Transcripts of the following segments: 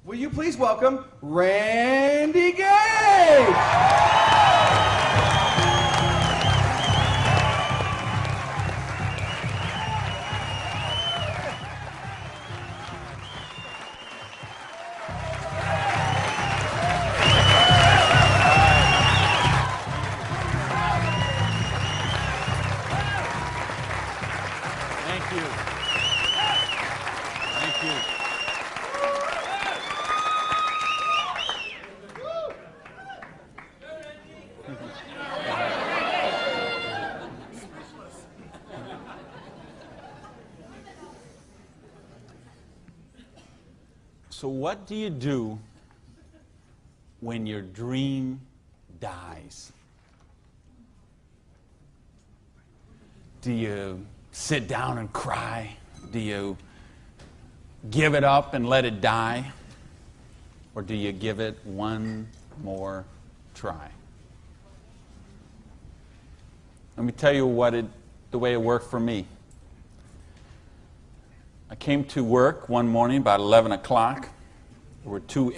Will you please welcome Randy Gage? Thank you. Thank you. So what do you do when your dream dies? Do you sit down and cry? Do you give it up and let it die? Or do you give it one more try? Let me tell you the way it worked for me. I came to work one morning about 11 o'clock. There were two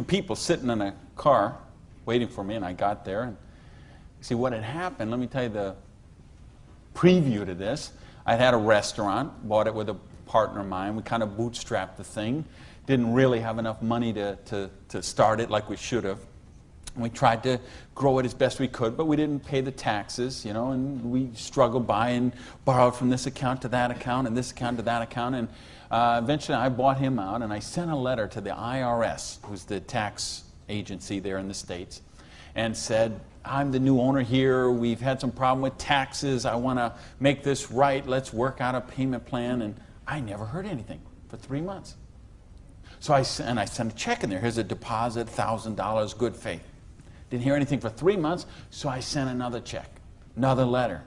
people sitting in a car waiting for me, and I got there. And see what had happened, let me tell you the preview to this. I had a restaurant, bought it with a partner of mine. We kind of bootstrapped the thing. Didn't really have enough money to start it like we should have. And we tried to grow it as best we could, but we didn't pay the taxes, you know, and we struggled by and borrowed from this account to that account and this account to that account. And eventually I bought him out, and I sent a letter to the IRS, who's the tax agency there in the States, and said, I'm the new owner here. We've had some problem with taxes. I want to make this right. Let's work out a payment plan. And I never heard anything for 3 months. So I sent a check in there. Here's a deposit, $1,000, good faith. Didn't hear anything for 3 months, so I sent another check, another letter.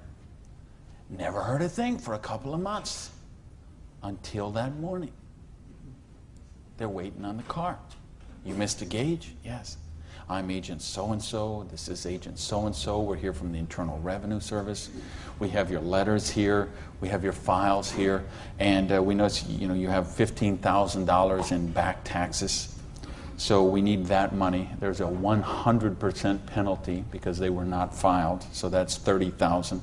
Never heard a thing for a couple of months until that morning. They're waiting on the car. You Mr. Gage? Yes. I'm Agent so-and-so. This is Agent so-and-so. We're here from the Internal Revenue Service. We have your letters here. We have your files here. And we know you have $15,000 in back taxes. So we need that money. There's a 100% penalty because they were not filed. So that's $30,000.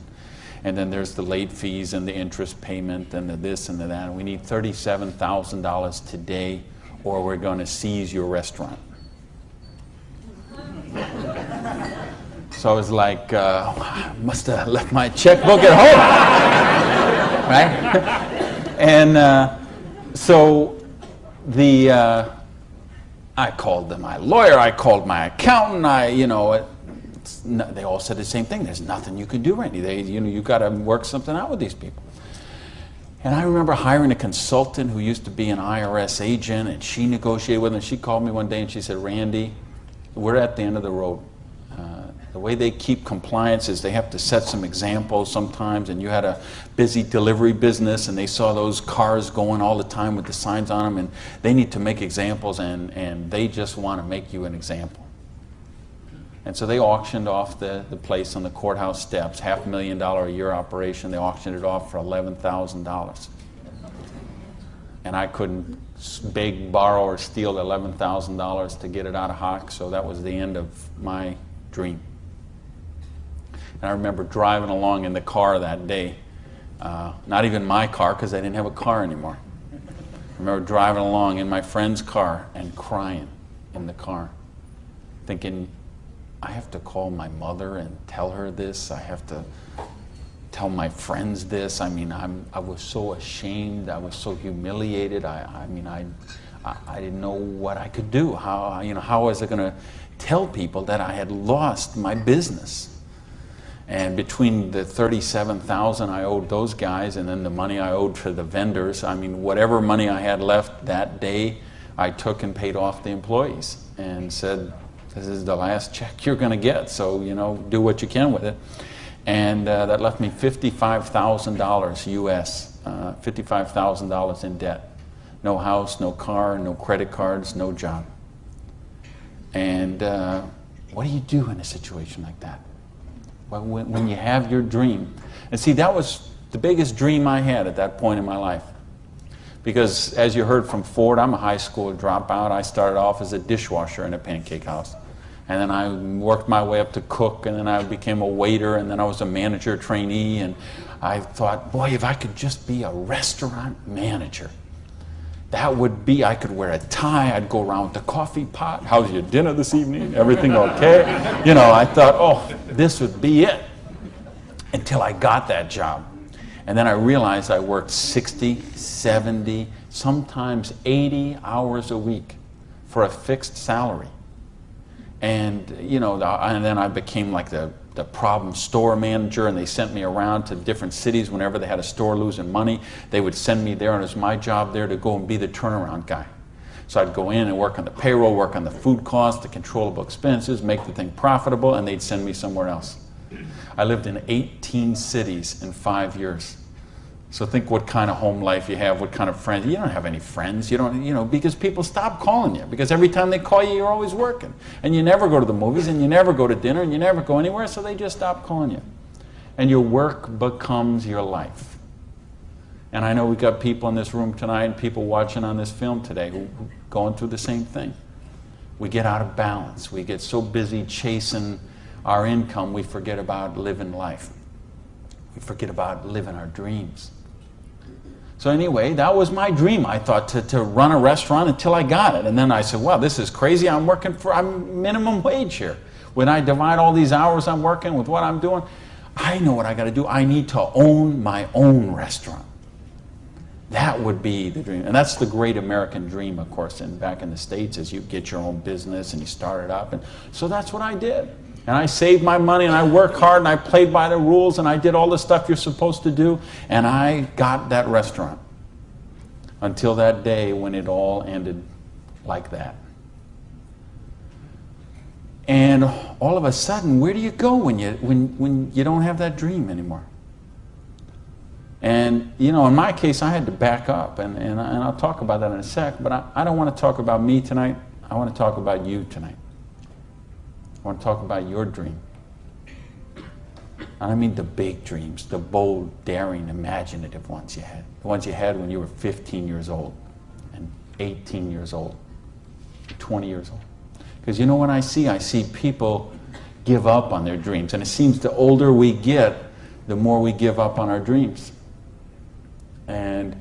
And then there's the late fees and the interest payment and the this and the that. And we need $37,000 today, or we're going to seize your restaurant. So I was like, must have left my checkbook at home, right? And so I called my lawyer, I called my accountant, they all said the same thing. There's nothing you can do, Randy. You got to work something out with these people. And I remember hiring a consultant who used to be an IRS agent, and she negotiated with him. She called me one day and she said, Randy, we're at the end of the road. The way they keep compliance is they have to set some examples sometimes, and you had a busy delivery business and they saw those cars going all the time with the signs on them, and they need to make examples, and they just want to make you an example. And so they auctioned off the place on the courthouse steps, $500,000 a year operation. They auctioned it off for $11,000. And I couldn't beg, borrow, or steal $11,000 to get it out of hock, so that was the end of my dream. And I remember driving along in the car that day, not even my car because I didn't have a car anymore. I remember driving along in my friend's car and crying in the car, thinking, I have to call my mother and tell her this. I have to tell my friends this. I mean, I was so ashamed. I was so humiliated. I didn't know what I could do. How was I going to tell people that I had lost my business? And between the $37,000 I owed those guys and then the money I owed for the vendors, I mean, whatever money I had left that day, I took and paid off the employees and said, this is the last check you're going to get, so, do what you can with it. And that left me $55,000 US, $55,000 in debt. No house, no car, no credit cards, no job. And what do you do in a situation like that? Well, when you have your dream. And see, that was the biggest dream I had at that point in my life. Because as you heard from Ford, I'm a high school dropout. I started off as a dishwasher in a pancake house. And then I worked my way up to cook, and then I became a waiter, and then I was a manager trainee. And I thought, boy, if I could just be a restaurant manager, that would be, I could wear a tie, I'd go around with the coffee pot. How's your dinner this evening? Everything okay? You know, I thought, oh, this would be it. Until I got that job. And then I realized I worked 60, 70, sometimes 80 hours a week for a fixed salary. And, you know, and then I became like the problem store manager, and they sent me around to different cities whenever they had a store losing money. They would send me there, and it was my job there to go and be the turnaround guy. So I'd go in and work on the payroll, work on the food costs, the controllable expenses, make the thing profitable, and they'd send me somewhere else. I lived in 18 cities in 5 years. So think what kind of home life you have, what kind of friends. You don't have any friends. You don't, you know, because people stop calling you. Because every time they call you, you're always working. And you never go to the movies, and you never go to dinner, and you never go anywhere, so they just stop calling you. And your work becomes your life. And I know we got people in this room tonight and people watching on this film today who are going through the same thing. We get out of balance. We get so busy chasing our income, we forget about living life. We forget about living our dreams. So anyway, that was my dream. I thought to run a restaurant until I got it. And then I said, wow, this is crazy. I'm minimum wage here. When I divide all these hours I'm working with what I'm doing, I know what I got to do. I need to own my own restaurant. That would be the dream. And that's the great American dream, of course, and back in the States, is you get your own business and you start it up. And so that's what I did. And I saved my money, and I worked hard, and I played by the rules, and I did all the stuff you're supposed to do, and I got that restaurant. Until that day when it all ended like that. And all of a sudden, where do you go when you don't have that dream anymore? And, you know, in my case, I had to back up, and I'll talk about that in a sec, but I don't want to talk about me tonight. I want to talk about you tonight. I want to talk about your dream. And I mean the big dreams, the bold, daring, imaginative ones you had. The ones you had when you were 15 years old, and 18 years old, 20 years old. Because you know what I see people give up on their dreams. And it seems the older we get, the more we give up on our dreams. And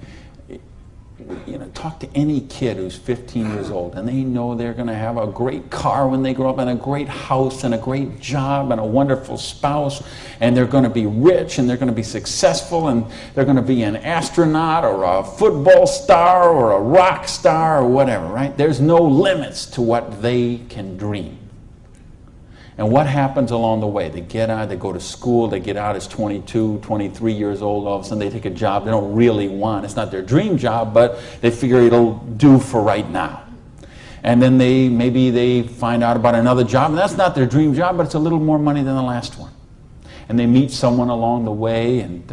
you know, talk to any kid who's 15 years old, and they know they're going to have a great car when they grow up, and a great house, and a great job, and a wonderful spouse, and they're going to be rich, and they're going to be successful, and they're going to be an astronaut, or a football star, or a rock star, or whatever, right? There's no limits to what they can dream. And what happens along the way? They get out, they go to school, they get out as 22, 23 years old, all of a sudden they take a job they don't really want. It's not their dream job, but they figure it'll do for right now. And then maybe they find out about another job, and that's not their dream job, but it's a little more money than the last one. And they meet someone along the way, and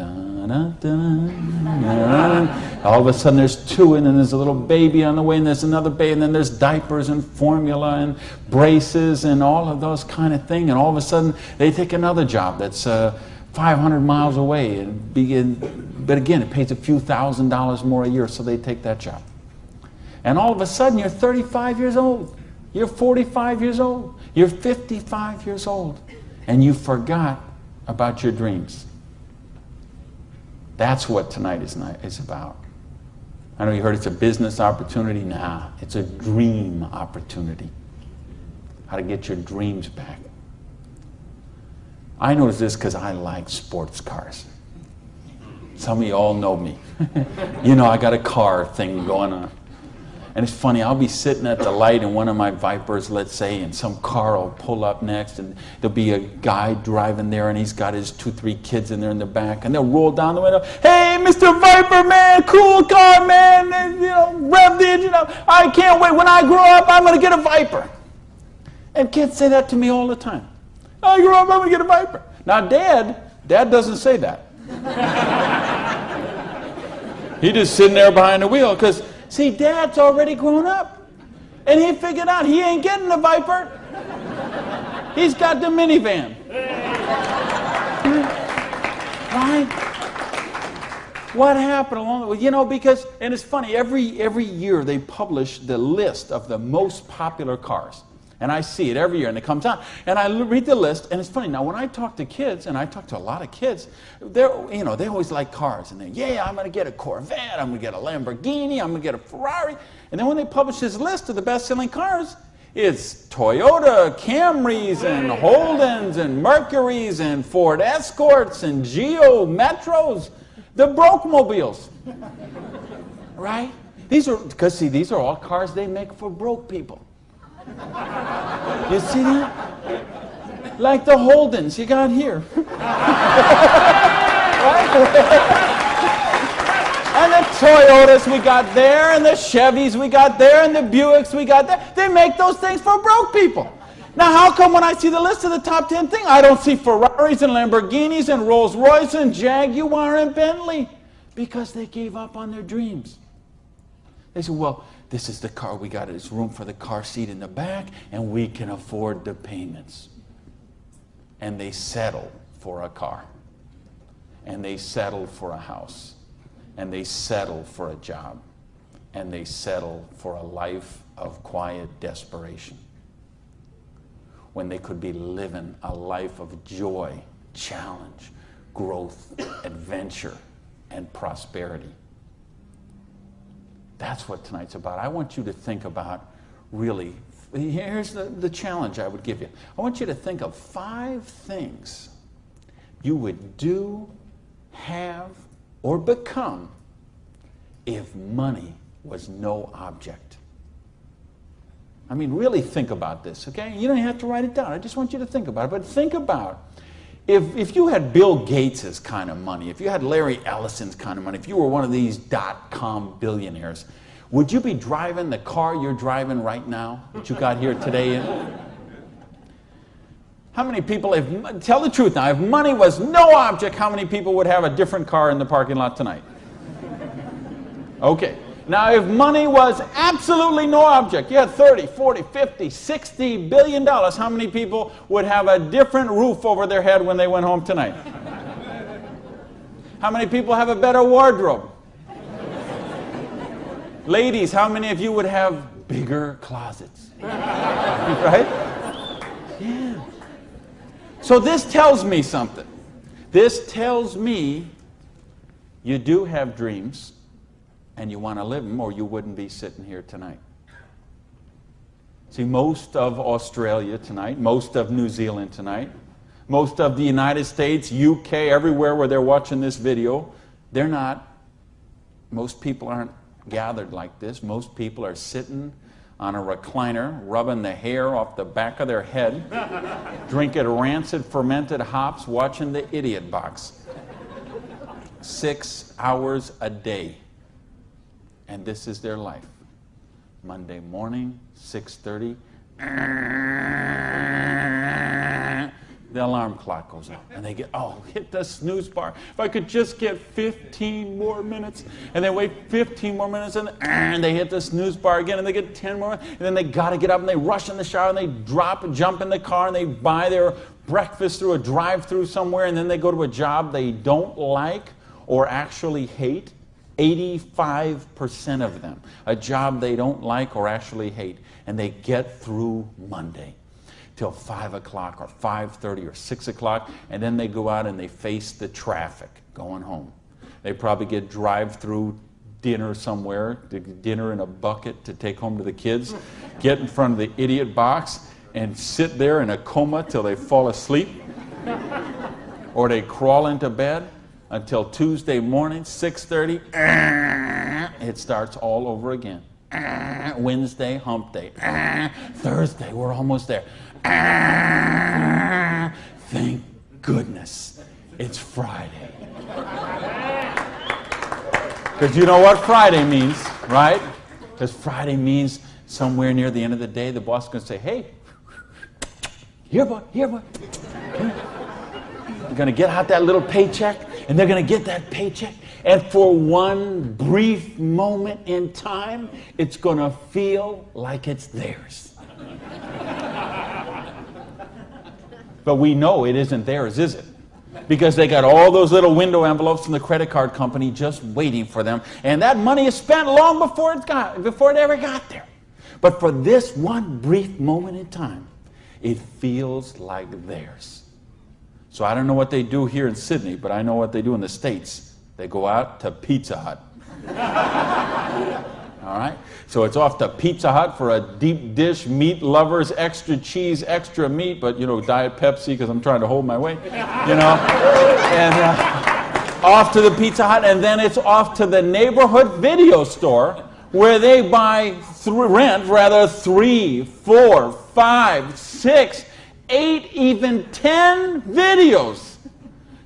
all of a sudden there's two, and then there's a little baby on the way, and there's another baby, and then there's diapers and formula and braces and all of those kind of things. And all of a sudden they take another job that's 500 miles away, but again, it pays a few $1,000s more a year, so they take that job. And all of a sudden you're 35 years old, you're 45 years old, you're 55 years old, and you forgot about your dreams. That's what tonight is about. I know you heard it's a business opportunity. Nah, it's a dream opportunity. How to get your dreams back. I noticed this because I like sports cars. Some of you all know me. You know, I got a car thing going on. And it's funny, I'll be sitting at the light in one of my Vipers, let's say, and some car will pull up next, and there'll be a guy driving there, and he's got his 2-3 kids in there in the back, and they'll roll down the window, "Hey, Mr. Viper, man, cool car, man, and, you know, rev the engine up. I can't wait. When I grow up, I'm going to get a Viper." And kids say that to me all the time. "I grow up, I'm going to get a Viper." Now, Dad doesn't say that. He just sitting there behind the wheel, because see, Dad's already grown up. And he figured out he ain't getting the Viper. He's got the minivan. Right? What happened along the way? You know, because, and it's funny, every year they publish the list of the most popular cars. And I see it every year, and it comes out. And I read the list, and it's funny. Now, when I talk to kids, and I talk to a lot of kids, they always like cars. And they, I'm going to get a Corvette, I'm going to get a Lamborghini, I'm going to get a Ferrari. And then when they publish this list of the best-selling cars, it's Toyota Camrys and Holdens and Mercurys and Ford Escorts and Geo Metros, the broke mobiles, right? These are, because see, these are all cars they make for broke people. You see that? Like the Holdens you got here. Right? And the Toyotas we got there, and the Chevys we got there, and the Buicks we got there. They make those things for broke people. Now, how come when I see the list of the top 10 things, I don't see Ferraris and Lamborghinis and Rolls Royce and Jaguar and Bentley? Because they gave up on their dreams. They said, well, this is the car we got. There's room for the car seat in the back, and we can afford the payments. And they settle for a car. And they settle for a house. And they settle for a job. And they settle for a life of quiet desperation. When they could be living a life of joy, challenge, growth, adventure, and prosperity. That's what tonight's about. I want you to think about, really, here's the challenge I would give you. I want you to think of 5 things you would do, have, or become if money was no object. I mean, really think about this, okay? You don't have to write it down. I just want you to think about it. But think about if you had Bill Gates' kind of money, if you had Larry Ellison's kind of money, if you were one of these .com billionaires, would you be driving the car you're driving right now that you got here today in? How many people, tell the truth now, if money was no object, how many people would have a different car in the parking lot tonight? Okay. Now, if money was absolutely no object, you had 30, 40, 50, 60 billion dollars, how many people would have a different roof over their head when they went home tonight? How many people have a better wardrobe? Ladies, how many of you would have bigger closets? Right? Yeah. So this tells me something. This tells me you do have dreams. And you want to live them, or you wouldn't be sitting here tonight. See, most of Australia tonight, most of New Zealand tonight, most of the United States, UK, everywhere where they're watching this video, most people aren't gathered like this. Most people are sitting on a recliner, rubbing the hair off the back of their head, drinking rancid fermented hops, watching the Idiot Box. 6 hours a day. And this is their life. Monday morning, 6:30, the alarm clock goes off. And they get, hit the snooze bar. If I could just get 15 more minutes. And they wait 15 more minutes, and they hit the snooze bar again, and they get 10 more. And then they got to get up, and they rush in the shower, and they jump in the car, and they buy their breakfast through a drive-through somewhere, and then they go to a job they don't like or actually hate. 85% of them, a job they don't like or actually hate, and they get through Monday till 5 o'clock or 5:30 or 6 o'clock, and then they go out and they face the traffic going home. They probably get drive-through dinner somewhere, dinner in a bucket to take home to the kids, get in front of the Idiot Box and sit there in a coma till they fall asleep, or they crawl into bed. Until Tuesday morning, 6:30, it starts all over again. Wednesday, hump day. Thursday, we're almost there. Thank goodness it's Friday. Because you know what Friday means, right? Because Friday means somewhere near the end of the day, the boss is going to say, hey, here, boy. You're going to get out that little paycheck. And they're going to get that paycheck, and for one brief moment in time, it's going to feel like it's theirs. But we know it isn't theirs, is it? because they got all those little window envelopes from the credit card company just waiting for them. And that money is spent long before it ever got there. But for this one brief moment in time, it feels like theirs. So I don't know what they do here in Sydney, but I know what they do in the States. They go out to Pizza Hut. All right? So it's off to Pizza Hut for a deep dish, meat lovers, extra cheese, extra meat, but, you know, Diet Pepsi because I'm trying to hold my weight, you know. And off to the Pizza Hut, and then it's off to the neighborhood video store where they rent 3, 4, 5, 6, 8, even 10 videos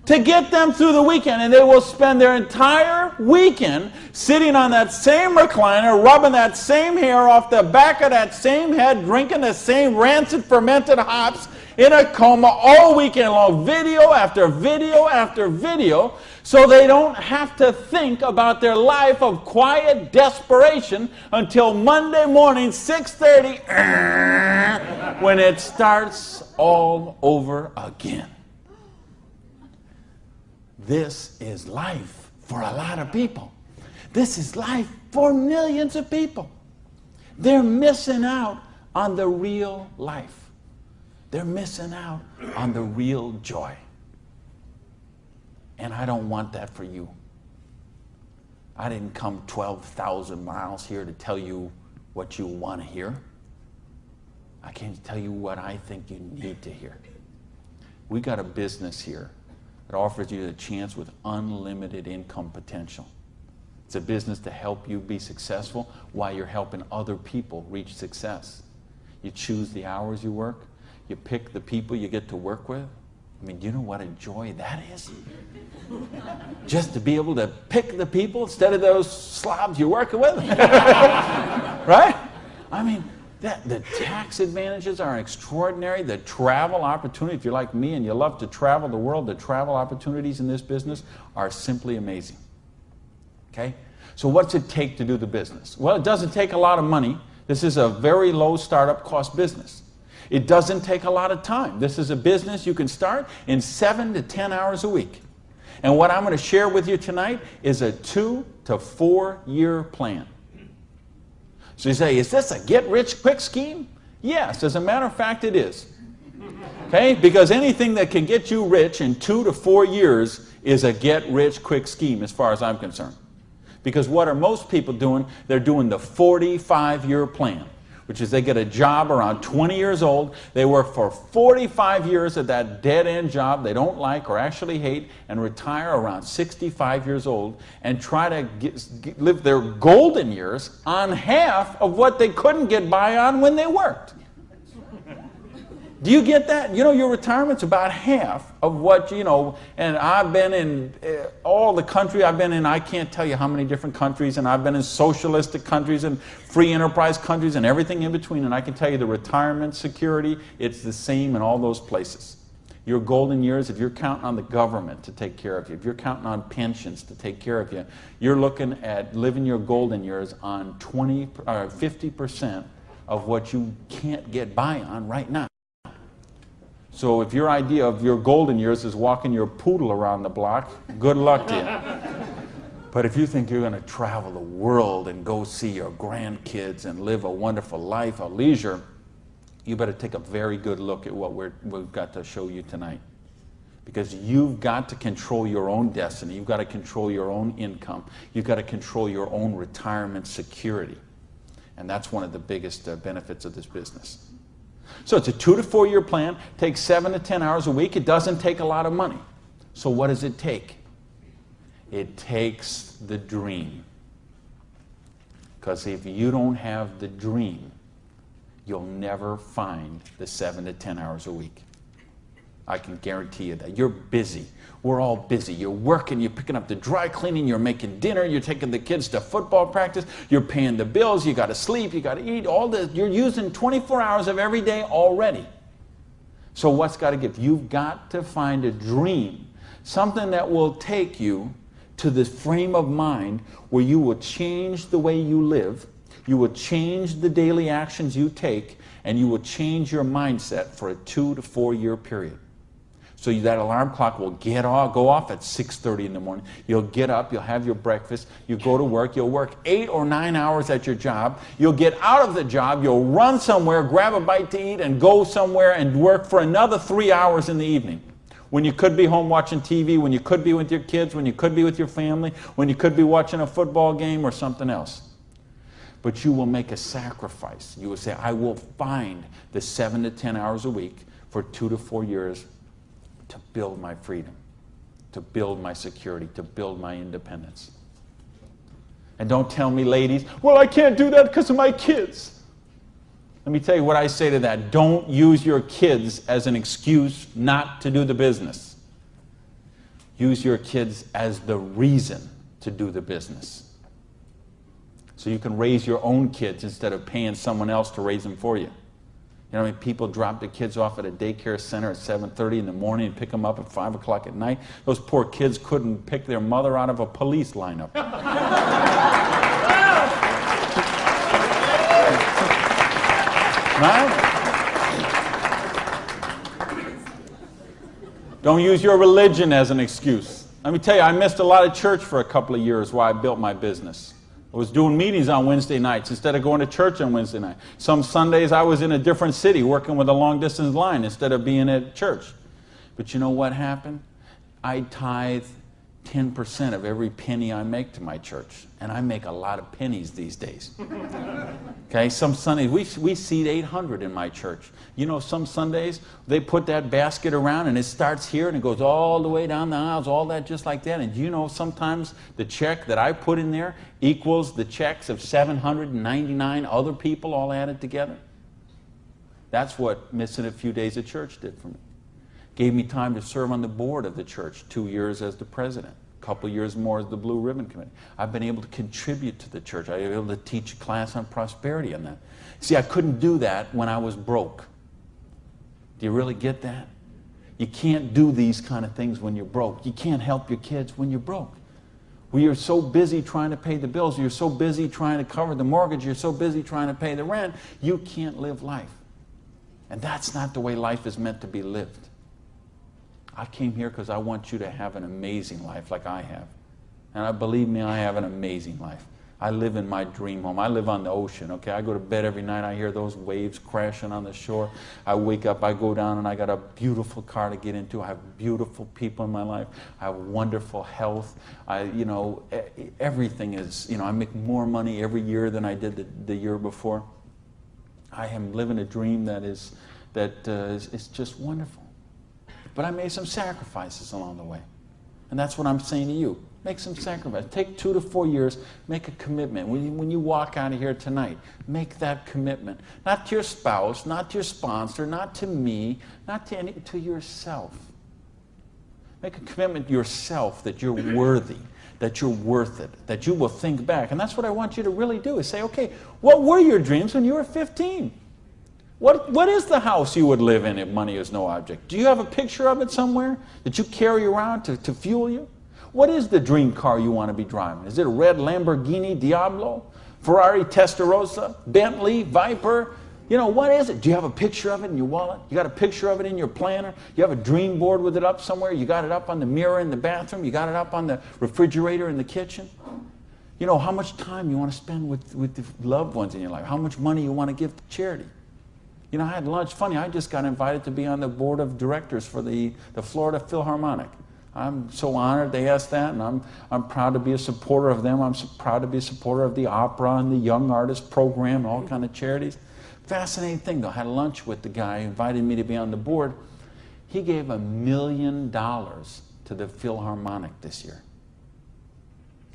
to get them through the weekend. And they will spend their entire weekend sitting on that same recliner, rubbing that same hair off the back of that same head, drinking the same rancid fermented hops in a coma all weekend long, video after video after video, so they don't have to think about their life of quiet desperation until Monday morning, 6:30, when it starts all over again. This is life for a lot of people. This is life for millions of people. They're missing out on the real life. They're missing out on the real joy. And I don't want that for you. I didn't come 12,000 miles here to tell you what you want to hear. I came to tell you what I think you need to hear. We got a business here that offers you a chance with unlimited income potential. It's a business to help you be successful while you're helping other people reach success. You choose the hours you work. You pick the people you get to work with. I mean, do you know what a joy that is? Just to be able to pick the people instead of those slobs you're working with. Right? I mean, the tax advantages are extraordinary. The travel opportunity, if you're like me and you love to travel the world, the travel opportunities in this business are simply amazing. Okay? So what's it take to do the business? Well, it doesn't take a lot of money. This is a very low startup cost business. It doesn't take a lot of time. This is a business you can start in 7 to 10 hours a week. And what I'm going to share with you tonight is a 2 to 4 year plan. So you say, is this a get-rich-quick scheme? Yes, as a matter of fact, it is. Okay? Because anything that can get you rich in 2 to 4 years is a get-rich-quick scheme as far as I'm concerned. Because what are most people doing? They're doing the 45-year plan, which is they get a job around 20 years old, they work for 45 years at that dead-end job they don't like or actually hate, and retire around 65 years old and try to live their golden years on half of what they couldn't get by on when they worked. Do you get that? You know, your retirement's about half of what, you know, and I've been in all the country I've been in, I can't tell you how many different countries, and I've been in socialistic countries and free enterprise countries and everything in between, and I can tell you the retirement security, it's the same in all those places. Your golden years, if you're counting on the government to take care of you, if you're counting on pensions to take care of you, you're looking at living your golden years on 50% of what you can't get by on right now. So if your idea of your golden years is walking your poodle around the block, good luck to you. But if you think you're going to travel the world and go see your grandkids and live a wonderful life of leisure, you better take a very good look at what we've got to show you tonight. Because you've got to control your own destiny. You've got to control your own income. You've got to control your own retirement security. And that's one of the biggest benefits of this business. So it's a 2 to 4 year plan, takes 7 to 10 hours a week. It doesn't take a lot of money. So what does it take? It takes the dream. Because if you don't have the dream, you'll never find the 7 to 10 hours a week. I can guarantee you that. You're busy. We're all busy. You're working, you're picking up the dry cleaning, you're making dinner, you're taking the kids to football practice, you're paying the bills, you got to sleep, you got to eat, all this. You're using 24 hours of every day already. So what's got to give? You've got to find a dream, something that will take you to this frame of mind where you will change the way you live, you will change the daily actions you take, and you will change your mindset for a 2 to 4 year period. So that alarm clock will go off at 6:30 in the morning. You'll get up, you'll have your breakfast, you go to work, you'll work 8 or 9 hours at your job, you'll get out of the job, you'll run somewhere, grab a bite to eat, and go somewhere and work for another 3 hours in the evening. When you could be home watching TV, when you could be with your kids, when you could be with your family, when you could be watching a football game or something else. But you will make a sacrifice. You will say, I will find the 7 to 10 hours a week for 2 to 4 years to build my freedom, to build my security, to build my independence. And don't tell me, ladies, well, I can't do that because of my kids. Let me tell you what I say to that. Don't use your kids as an excuse not to do the business. Use your kids as the reason to do the business. So you can raise your own kids instead of paying someone else to raise them for you. You know, I mean, people drop their kids off at a daycare center at 7:30 in the morning and pick them up at 5 o'clock at night. Those poor kids couldn't pick their mother out of a police lineup. Right? Don't use your religion as an excuse. Let me tell you, I missed a lot of church for a couple of years while I built my business. I was doing meetings on Wednesday nights instead of going to church on Wednesday night. Some Sundays I was in a different city working with a long-distance line instead of being at church. But you know what happened? I tithe 10% of every penny I make to my church. And I make a lot of pennies these days. Okay, some Sundays, we seat 800 in my church. You know, some Sundays, they put that basket around and it starts here and it goes all the way down the aisles, all that just like that. And you know, sometimes the check that I put in there equals the checks of 799 other people all added together. That's what missing a few days of church did for me. Gave me time to serve on the board of the church, 2 years as the president. A couple years more as the Blue Ribbon Committee. I've been able to contribute to the church. I've been able to teach a class on prosperity on that. See, I couldn't do that when I was broke. Do you really get that? You can't do these kind of things when you're broke. You can't help your kids when you're broke. When you're so busy trying to pay the bills, you're so busy trying to cover the mortgage, you're so busy trying to pay the rent, you can't live life. And that's not the way life is meant to be lived. I came here because I want you to have an amazing life like I have. And believe me, I have an amazing life. I live in my dream home. I live on the ocean, okay? I go to bed every night, I hear those waves crashing on the shore. I wake up, I go down, and I got a beautiful car to get into. I have beautiful people in my life. I have wonderful health. Everything is, I make more money every year than I did the year before. I am living a dream that is just wonderful. But I made some sacrifices along the way. And that's what I'm saying to you. Make some sacrifice. Take 2 to 4 years. Make a commitment. When you walk out of here tonight, make that commitment. Not to your spouse, not to your sponsor, not to me, not to yourself. Make a commitment to yourself that you're worthy, that you're worth it, that you will think back. And that's what I want you to really do, is say, okay, what were your dreams when you were 15? What is the house you would live in if money is no object? Do you have a picture of it somewhere that you carry around to fuel you? What is the dream car you want to be driving? Is it a red Lamborghini Diablo, Ferrari Testarossa, Bentley, Viper? What is it? Do you have a picture of it in your wallet? You got a picture of it in your planner? You have a dream board with it up somewhere? You got it up on the mirror in the bathroom? You got it up on the refrigerator in the kitchen? How much time you want to spend with the loved ones in your life? How much money you want to give to charity? I had lunch. Funny, I just got invited to be on the board of directors for the Florida Philharmonic. I'm so honored they asked that, and I'm proud to be a supporter of them. I'm so proud to be a supporter of the opera and the Young Artist Program and all kind of charities. Fascinating thing, though. I had lunch with the guy who invited me to be on the board. He gave $1 million to the Philharmonic this year.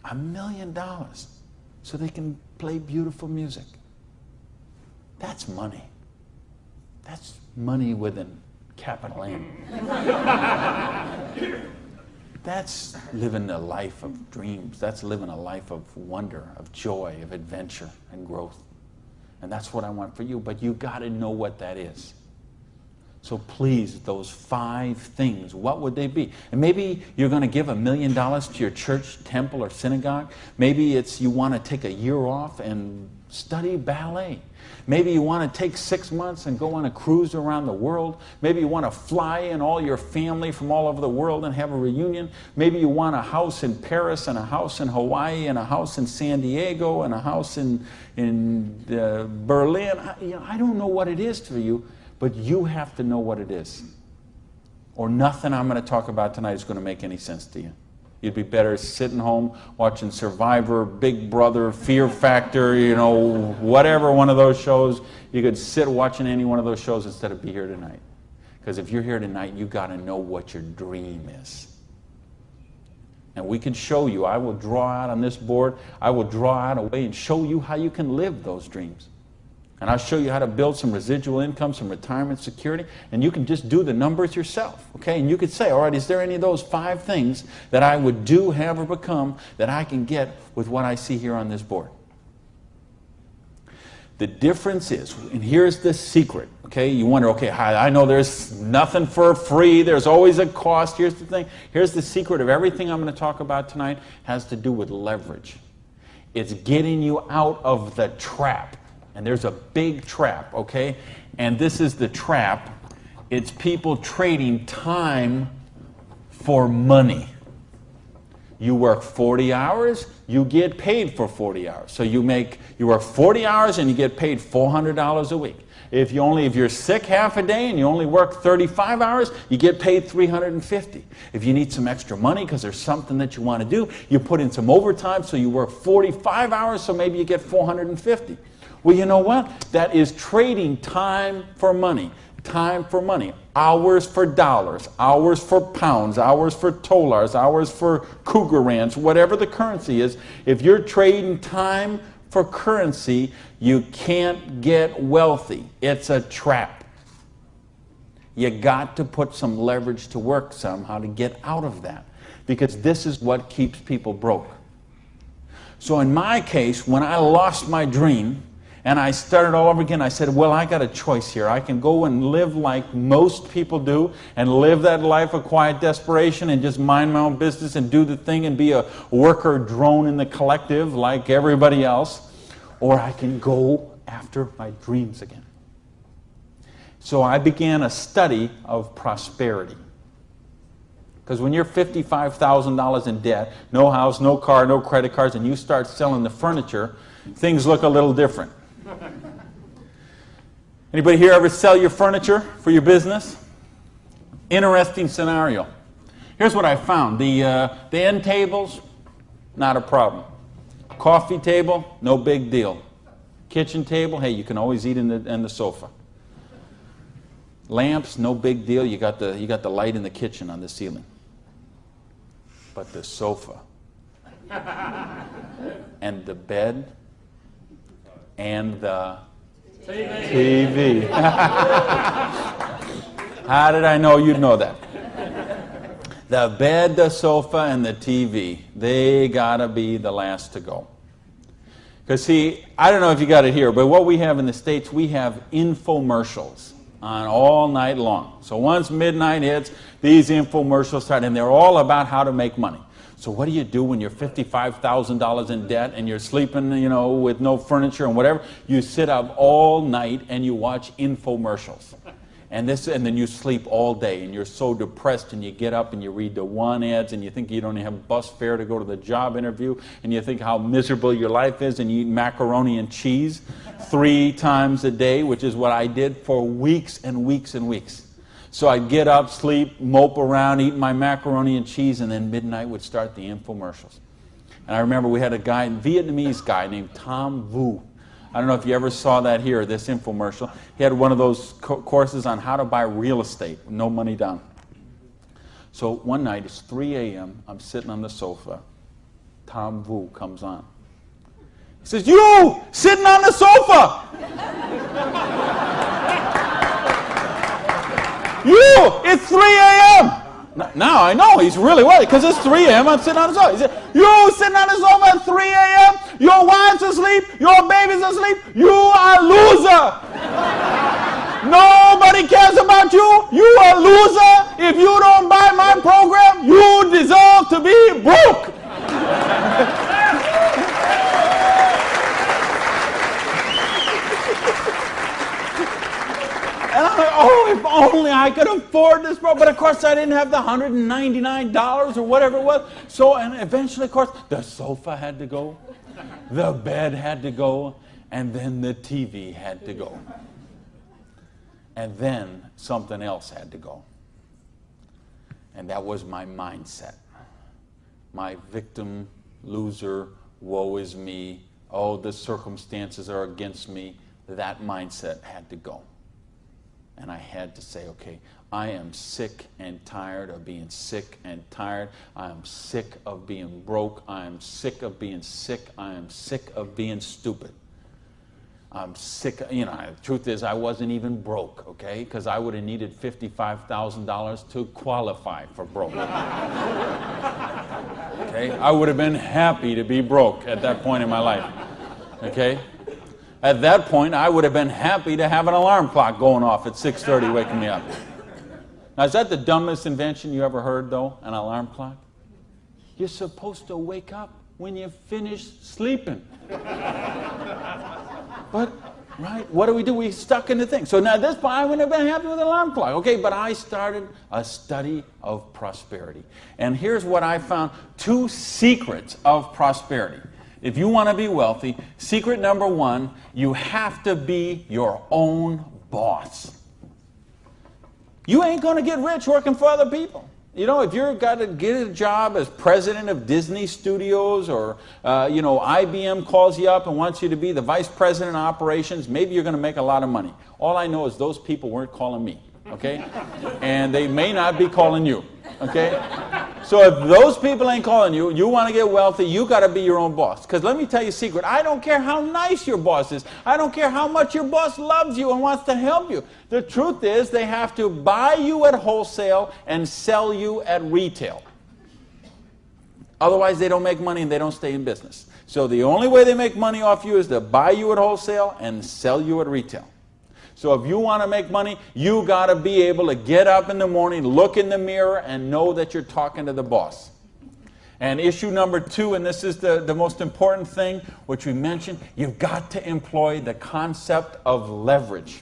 $1 million. So they can play beautiful music. That's money. That's money with a capital M. That's living a life of dreams. That's living a life of wonder, of joy, of adventure and growth. And that's what I want for you. But you got to know what that is. So please, those 5 things, what would they be? And maybe you're going to give $1 million to your church, temple, or synagogue. Maybe it's you want to take a year off and study ballet. Maybe you want to take 6 months and go on a cruise around the world. Maybe you want to fly in all your family from all over the world and have a reunion. Maybe you want a house in Paris and a house in Hawaii and a house in San Diego and a house in Berlin. I don't know what it is for you, but you have to know what it is. Or nothing I'm going to talk about tonight is going to make any sense to you. You'd be better sitting home watching Survivor, Big Brother, Fear Factor, whatever one of those shows. You could sit watching any one of those shows instead of be here tonight. Because if you're here tonight, you got to know what your dream is. And we can show you. I will draw out on this board. I will draw out a way and show you how you can live those dreams. And I'll show you how to build some residual income, some retirement security, and you can just do the numbers yourself, okay? And you could say, all right, is there any of those 5 things that I would do, have, or become that I can get with what I see here on this board? The difference is, and here's the secret, okay? You wonder, okay, I know there's nothing for free. There's always a cost. Here's the thing. Here's the secret of everything I'm going to talk about tonight has to do with leverage. It's getting you out of the trap. And there's a big trap, okay? And this is the trap. It's people trading time for money. You work 40 hours, you get paid for 40 hours. So you work 40 hours and you get paid $400 a week. If you're sick half a day and you only work 35 hours, you get paid $350. If you need some extra money because there's something that you want to do, you put in some overtime, so you work 45 hours, so maybe you get $450. Well, you know what? That is trading time for money. Time for money. Hours for dollars, hours for pounds, hours for dollars, hours for cougar ranch, whatever the currency is. If you're trading time for currency, you can't get wealthy. It's a trap. You got to put some leverage to work somehow to get out of that, because this is what keeps people broke. So in my case, when I lost my dream, and I started all over again, I said, well, I got a choice here. I can go and live like most people do and live that life of quiet desperation and just mind my own business and do the thing and be a worker drone in the collective like everybody else. Or I can go after my dreams again. So I began a study of prosperity. Because when you're $55,000 in debt, no house, no car, no credit cards, and you start selling the furniture, things look a little different. Anybody here ever sell your furniture for your business? Interesting scenario. Here's what I found. The end tables, not a problem. Coffee table, no big deal. Kitchen table, hey, you can always eat in the sofa. Lamps, no big deal. You got the light in the kitchen on the ceiling. But the sofa and the bed and the TV. How did I know you'd know that? The bed, the sofa, and the TV, they gotta be the last to go. Because see, I don't know if you got it here, but what we have in the States, we have infomercials on all night long. So once midnight hits, these infomercials start, and they're all about how to make money. So what do you do when you're $55,000 in debt and you're sleeping, with no furniture and whatever? You sit up all night and you watch infomercials. And then you sleep all day and you're so depressed, and you get up and you read the one ads and you think you don't have bus fare to go to the job interview, and you think how miserable your life is, and you eat macaroni and cheese 3 times a day, which is what I did for weeks and weeks and weeks. So I'd get up, sleep, mope around, eat my macaroni and cheese, and then midnight would start the infomercials. And I remember we had a Vietnamese guy named Tom Vu. I don't know if you ever saw that here, this infomercial. He had one of those courses on how to buy real estate, no money down. So one night, it's 3 a.m., I'm sitting on the sofa. Tom Vu comes on. He says, "You, sitting on the sofa! You, it's 3 a.m. Now I know he's really worried, because it's 3 a.m. I'm sitting on the sofa. He said, "You sitting on the sofa at 3 a.m. Your wife's asleep. Your baby's asleep. You are a loser. Nobody cares about you. You a loser. If you don't buy my program, you deserve to be broke. And I'm like, oh, if only I could afford this program. But of course, I didn't have the $199 or whatever it was. So, and eventually, of course, the sofa had to go, the bed had to go, and then the TV had to go. And then something else had to go. And that was my mindset. My victim, loser, woe is me, oh, the circumstances are against me. That mindset had to go. And I had to say, okay, I am sick and tired of being sick and tired. I am sick of being broke. I am sick of being sick. I am sick of being stupid. I'm sick, you know, the truth is I wasn't even broke, okay? Because I would have needed $55,000 to qualify for broke. Okay? I would have been happy to be broke at that point in my life, okay? At that point, I would have been happy to have an alarm clock going off at 6:30 waking me up. Now, is that the dumbest invention you ever heard, though, an alarm clock? You're supposed to wake up when you finish sleeping. But, right, what do? We stuck in the thing. So now at this point, I wouldn't have been happy with an alarm clock. Okay, but I started a study of prosperity. And here's what I found, 2 secrets of prosperity. If you want to be wealthy, secret number 1, you have to be your own boss. You ain't going to get rich working for other people. You know, if you've got to get a job as president of Disney Studios or, you know, IBM calls you up and wants you to be the vice president of operations, maybe you're going to make a lot of money. All I know is those people weren't calling me, okay? And they may not be calling you, okay? So if those people ain't calling you, you want to get wealthy, you got to be your own boss. Because let me tell you a secret. I don't care how nice your boss is. I don't care how much your boss loves you and wants to help you. The truth is they have to buy you at wholesale and sell you at retail. Otherwise, they don't make money and they don't stay in business. So the only way they make money off you is to buy you at wholesale and sell you at retail. So if you want to make money, you got to be able to get up in the morning, look in the mirror, and know that you're talking to the boss. And issue number 2, and this is the most important thing, which we mentioned, you've got to employ the concept of leverage.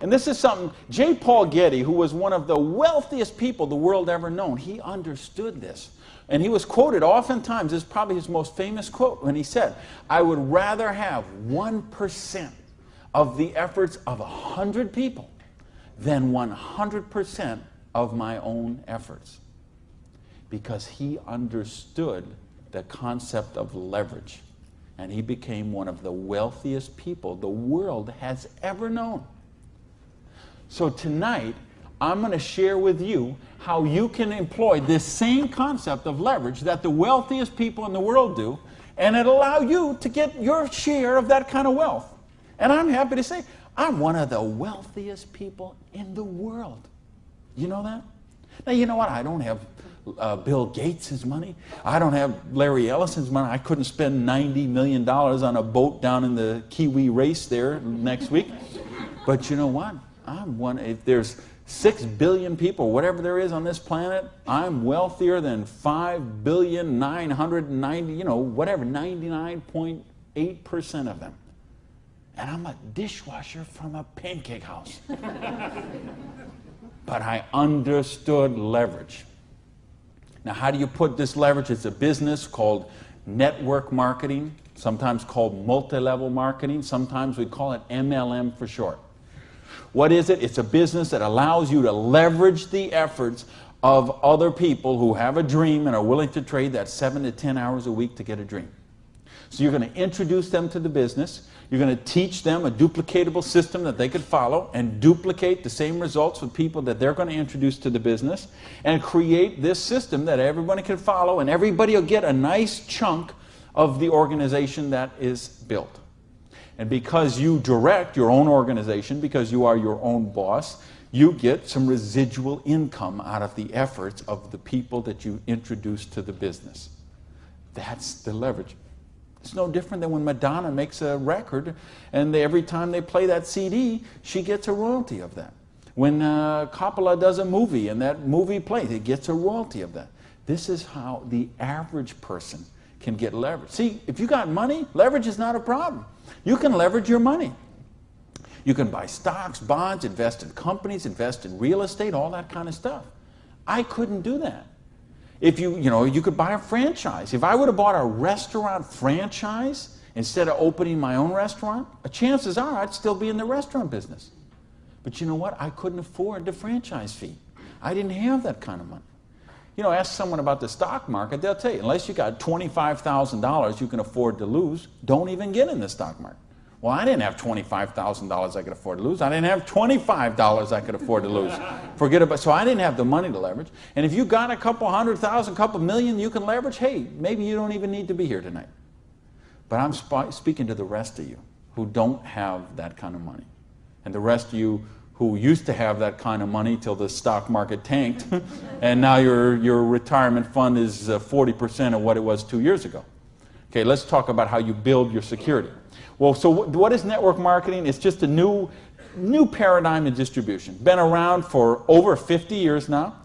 And this is something, J. Paul Getty, who was one of the wealthiest people the world ever known, he understood this. And he was quoted oftentimes, this is probably his most famous quote, when he said, I would rather have 1% of the efforts of 100 people than 100% of my own efforts. Because he understood the concept of leverage. And he became one of the wealthiest people the world has ever known. So tonight, I'm going to share with you how you can employ this same concept of leverage that the wealthiest people in the world do, and it'll allow you to get your share of that kind of wealth. And I'm happy to say, I'm one of the wealthiest people in the world. You know that? Now, you know what? I don't have Bill Gates' money. I don't have Larry Ellison's money. I couldn't spend $90 million on a boat down in the Kiwi race there next week. But you know what? I'm one, if there's 6 billion people, whatever there is on this planet, I'm wealthier than 5,990,000, you know, whatever, 99.8% of them. And I'm a dishwasher from a pancake house. But I understood leverage. Now, how do you put this leverage? It's a business called network marketing, sometimes called multi-level marketing. Sometimes we call it MLM for short. What is it? It's a business that allows you to leverage the efforts of other people who have a dream and are willing to trade that 7 to 10 hours a week to get a dream. So you're going to introduce them to the business. You're going to teach them a duplicatable system that they could follow and duplicate the same results with people that they're going to introduce to the business and create this system that everybody can follow, and everybody will get a nice chunk of the organization that is built. And because you direct your own organization, because you are your own boss, you get some residual income out of the efforts of the people that you introduce to the business. That's the leverage. It's no different than when Madonna makes a record and every time they play that CD, she gets a royalty of that. When Coppola does a movie and that movie plays, it gets a royalty of that. This is how the average person can get leverage. See, if you got money, leverage is not a problem. You can leverage your money. You can buy stocks, bonds, invest in companies, invest in real estate, all that kind of stuff. I couldn't do that. If you could buy a franchise. If I would have bought a restaurant franchise instead of opening my own restaurant, chances are I'd still be in the restaurant business. But you know what? I couldn't afford the franchise fee. I didn't have that kind of money. Ask someone about the stock market, they'll tell you, unless you got $25,000 you can afford to lose, don't even get in the stock market. Well, I didn't have $25,000 I could afford to lose. I didn't have $25 I could afford to lose. Forget about, so I didn't have the money to leverage. And if you got a couple $100,000, couple million you can leverage, hey, maybe you don't even need to be here tonight. But I'm speaking to the rest of you who don't have that kind of money. And the rest of you who used to have that kind of money till the stock market tanked, and now your retirement fund is 40% of what it was 2 years ago. Okay, let's talk about how you build your security. Well, so what is network marketing? It's just a new paradigm in distribution. Been around for over 50 years now.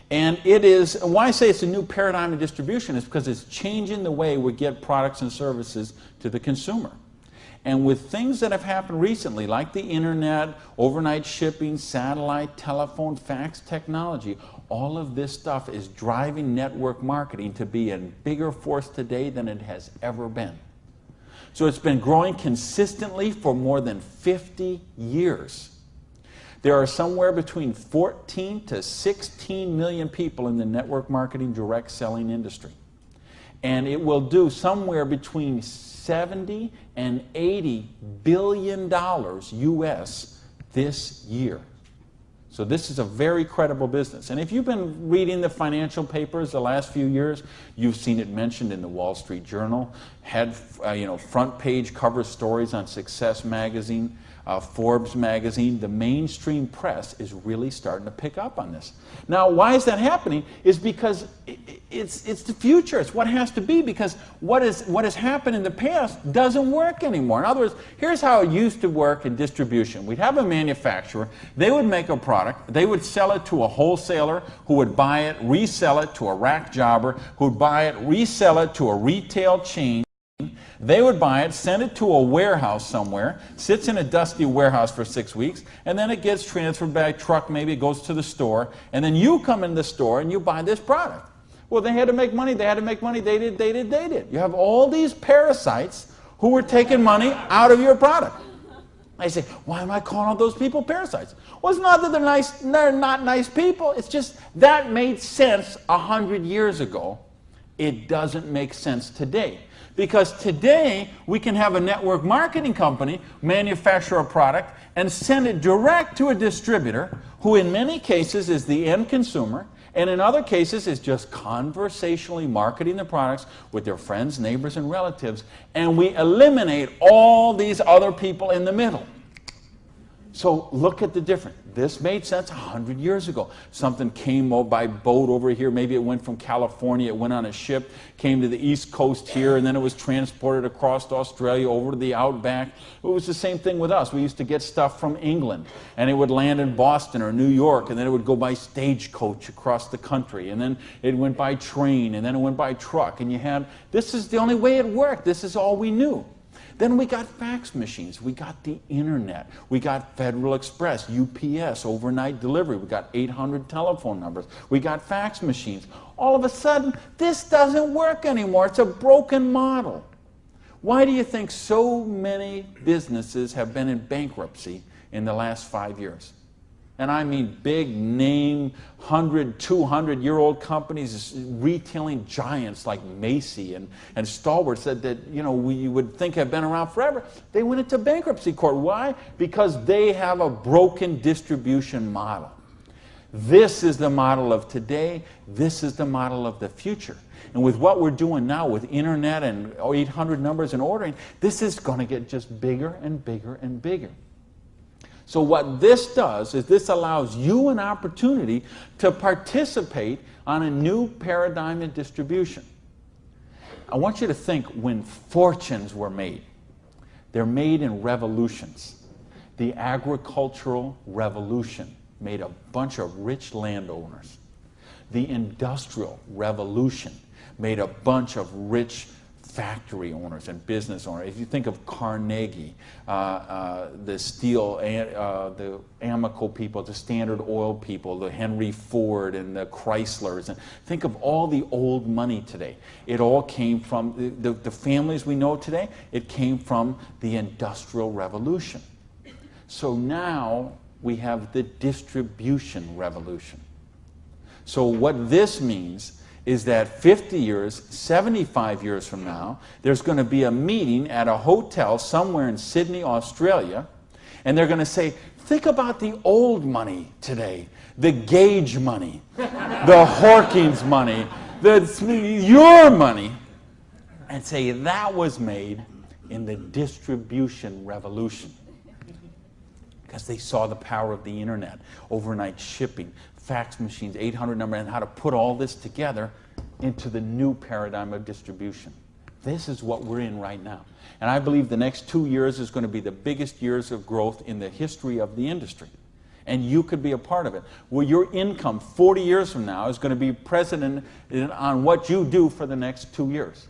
And it is, and why I say it's a new paradigm in distribution is because it's changing the way we get products and services to the consumer. And with things that have happened recently, like the internet, overnight shipping, satellite, telephone, fax technology, all of this stuff is driving network marketing to be a bigger force today than it has ever been. So it's been growing consistently for more than 50 years. There are somewhere between 14 to 16 million people in the network marketing direct selling industry. And it will do somewhere between 70 and 80 billion dollars US this year. So this is a very credible business. And if you've been reading the financial papers the last few years, you've seen it mentioned in the Wall Street Journal, had front page cover stories on Success magazine, Forbes magazine. The mainstream press is really starting to pick up on this. Now, why is that happening? Is because it's the future. It's what has to be, because what has happened in the past doesn't work anymore. In other words, here's how it used to work in distribution. We'd have a manufacturer. They would make a product. They would sell it to a wholesaler who would buy it, resell it to a rack jobber who would buy it, resell it to a retail chain. They would buy it, send it to a warehouse somewhere, sits in a dusty warehouse for 6 weeks, and then it gets transferred by truck, maybe it goes to the store, and then you come in the store and you buy this product. Well, they had to make money, they did. You have all these parasites who were taking money out of your product. I say, why am I calling all those people parasites? Well, it's not that they're not nice people, it's just that made sense 100 years ago. It doesn't make sense today. Because today, we can have a network marketing company manufacture a product and send it direct to a distributor who in many cases is the end consumer, and in other cases is just conversationally marketing the products with their friends, neighbors, and relatives, and we eliminate all these other people in the middle. So look at the difference. This made sense 100 years ago. Something came by boat over here. Maybe it went from California, it went on a ship, came to the East Coast here, and then it was transported across to Australia, over to the outback. It was the same thing with us. We used to get stuff from England, and it would land in Boston or New York, and then it would go by stagecoach across the country, and then it went by train, and then it went by truck, and this is the only way it worked. This is all we knew. Then we got fax machines, we got the internet, we got Federal Express, UPS, overnight delivery, we got 800 telephone numbers, we got fax machines. All of a sudden, this doesn't work anymore. It's a broken model. Why do you think so many businesses have been in bankruptcy in the last 5 years? And I mean big name, 100, 200-year-old companies, retailing giants like Macy and Stalwart said that, we would think have been around forever. They went into bankruptcy court. Why? Because they have a broken distribution model. This is the model of today. This is the model of the future. And with what we're doing now with internet and 800 numbers and ordering, this is going to get just bigger and bigger and bigger. So what this does is this allows you an opportunity to participate on a new paradigm in distribution. I want you to think when fortunes were made. They're made in revolutions. The agricultural revolution made a bunch of rich landowners. The industrial revolution made a bunch of rich factory owners and business owners. If you think of Carnegie, the steel, the Amoco people, the Standard Oil people, the Henry Ford and the Chryslers, and think of all the old money today. It all came from the families we know today. It came from the Industrial Revolution. So now we have the distribution revolution. So what this means is that 50 years, 75 years from now, there's going to be a meeting at a hotel somewhere in Sydney, Australia, and they're going to say, think about the old money today, the Gage money, the Hawkins money, your money, and say that was made in the distribution revolution. Because they saw the power of the internet, overnight shipping, fax machines, 800 number, and how to put all this together into the new paradigm of distribution. This is what we're in right now. And I believe the next 2 years is going to be the biggest years of growth in the history of the industry. And you could be a part of it. Well, your income 40 years from now is going to be present on what you do for the next 2 years.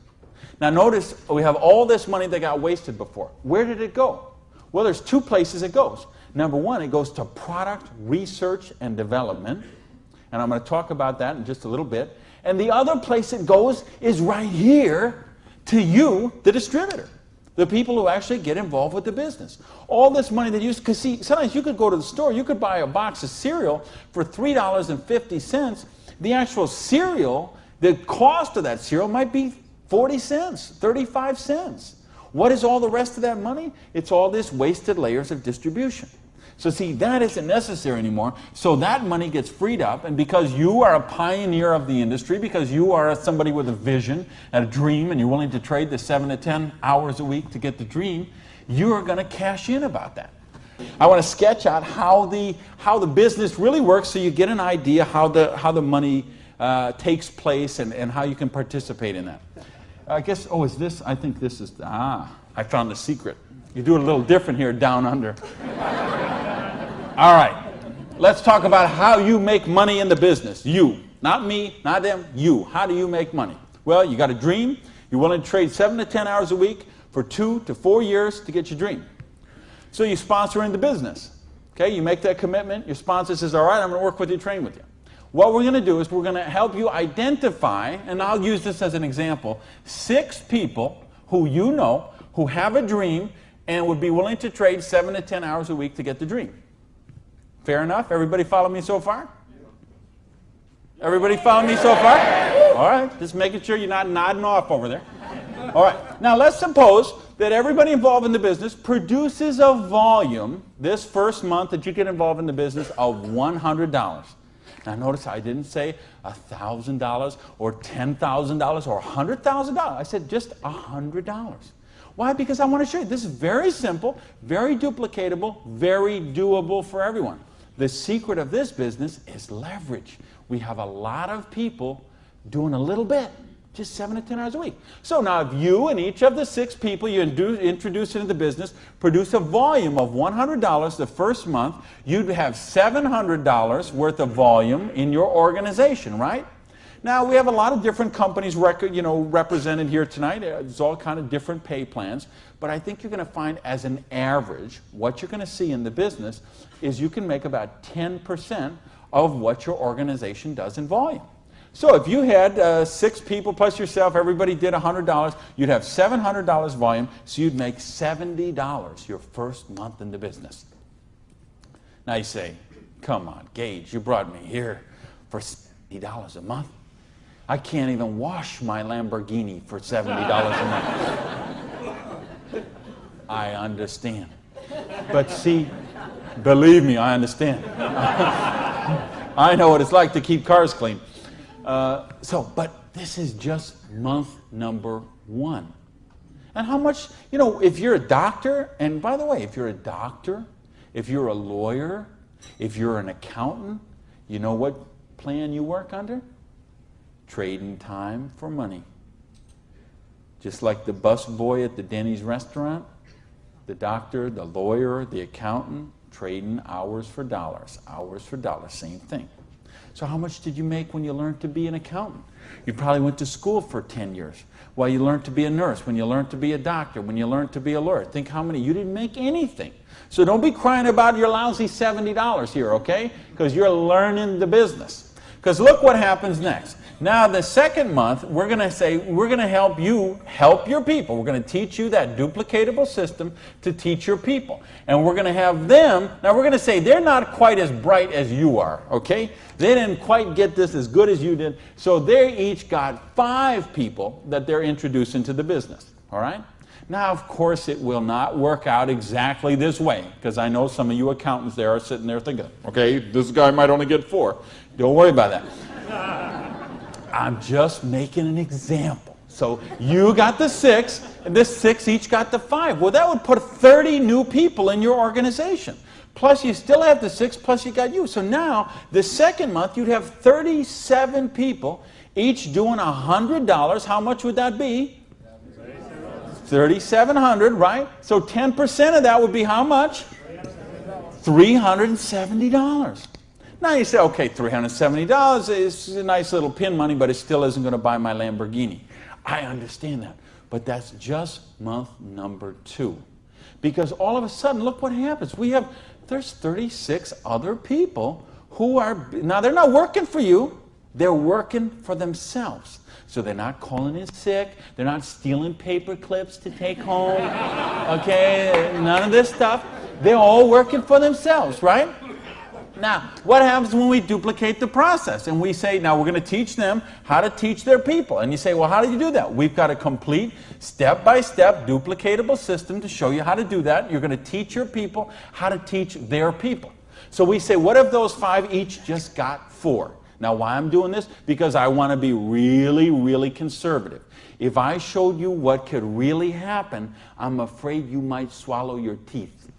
Now notice we have all this money that got wasted before. Where did it go? Well, there's two places it goes. Number one, it goes to product research and development. And I'm going to talk about that in just a little bit. And the other place it goes is right here to you, the distributor. The people who actually get involved with the business. All this money that you, because see, sometimes you could go to the store, you could buy a box of cereal for $3.50. The actual cereal, the cost of that cereal might be 40 cents, 35 cents. What is all the rest of that money? It's all this wasted layers of distribution. So see, that isn't necessary anymore. So that money gets freed up, and because you are a pioneer of the industry, because you are somebody with a vision and a dream, and you're willing to trade the 7 to 10 hours a week to get the dream, you are going to cash in about that. I want to sketch out how the business really works, so you get an idea how the money takes place and how you can participate in that. I guess, oh, is this? I think this is, I found the secret. You do it a little different here down under. All right, let's talk about how you make money in the business. You, not me, not them, you. How do you make money? Well, you got a dream. You're willing to trade 7 to 10 hours a week for 2 to 4 years to get your dream. So you sponsor in the business. Okay, you make that commitment. Your sponsor says, all right, I'm going to work with you, train with you. What we're going to do is we're going to help you identify, and I'll use this as an example, 6 people who you know who have a dream and would be willing to trade 7 to 10 hours a week to get the dream. Fair enough? Everybody follow me so far? Everybody follow me so far? All right, just making sure you're not nodding off over there. All right, now let's suppose that everybody involved in the business produces a volume this first month that you get involved in the business of $100. Now notice I didn't say $1,000 or $10,000 or $100,000. I said just $100. Why? Because I want to show you this is very simple, very duplicatable, very doable for everyone. The secret of this business is leverage. We have a lot of people doing a little bit, just 7 to 10 hours a week. So now if you and each of the 6 people you introduce into the business produce a volume of $100 the first month, you'd have $700 worth of volume in your organization, right? Now, we have a lot of different companies represented here tonight. There's all kind of different pay plans. But I think you're going to find, as an average, what you're going to see in the business is you can make about 10% of what your organization does in volume. So if you had 6 people plus yourself, everybody did $100, you'd have $700 volume, so you'd make $70 your first month in the business. Now you say, come on, Gage, you brought me here for $70 a month. I can't even wash my Lamborghini for $70 a month. I understand. But see, believe me, I understand. I know what it's like to keep cars clean. But this is just month number 1. And how much, if you're a doctor, and by the way, if you're a doctor, if you're a lawyer, if you're an accountant, you know what plan you work under? Trading time for money. Just like the bus boy at the Denny's restaurant, the doctor, the lawyer, the accountant, trading hours for dollars, same thing. So how much did you make when you learned to be an accountant? You probably went to school for 10 years. Well, you learned to be a nurse, when you learned to be a doctor, when you learned to be a lawyer. Think how many. You didn't make anything. So don't be crying about your lousy $70 here, okay? Because you're learning the business. Because look what happens next. Now, the second month, we're going to say, we're going to help you help your people. We're going to teach you that duplicatable system to teach your people. And we're going to have them, now we're going to say they're not quite as bright as you are, okay? They didn't quite get this as good as you did. So they each got 5 people that they're introducing to the business, all right? Now, of course, it will not work out exactly this way, because I know some of you accountants there are sitting there thinking, okay, this guy might only get 4. Don't worry about that. I'm just making an example. So you got the 6, and this 6 each got the 5. Well, that would put 30 new people in your organization. Plus, you still have the 6, plus you got you. So now, the second month, you'd have 37 people, each doing $100. How much would that be? $3,700, right? So 10% of that would be how much? $370. Now you say, okay, $370 is a nice little pin money, but it still isn't going to buy my Lamborghini. I understand that. But that's just month number 2. Because all of a sudden, look what happens. There's 36 other people who are, now they're not working for you, they're working for themselves. So they're not calling in sick, they're not stealing paper clips to take home, okay, none of this stuff. They're all working for themselves, right? Now, what happens when we duplicate the process and we say, now we're going to teach them how to teach their people? And you say, well, how do you do that? We've got a complete step-by-step duplicatable system to show you how to do that. You're going to teach your people how to teach their people. So we say, what if those 5 each just got 4? Now, why I'm doing this? Because I want to be really, really conservative. If I showed you what could really happen, I'm afraid you might swallow your teeth.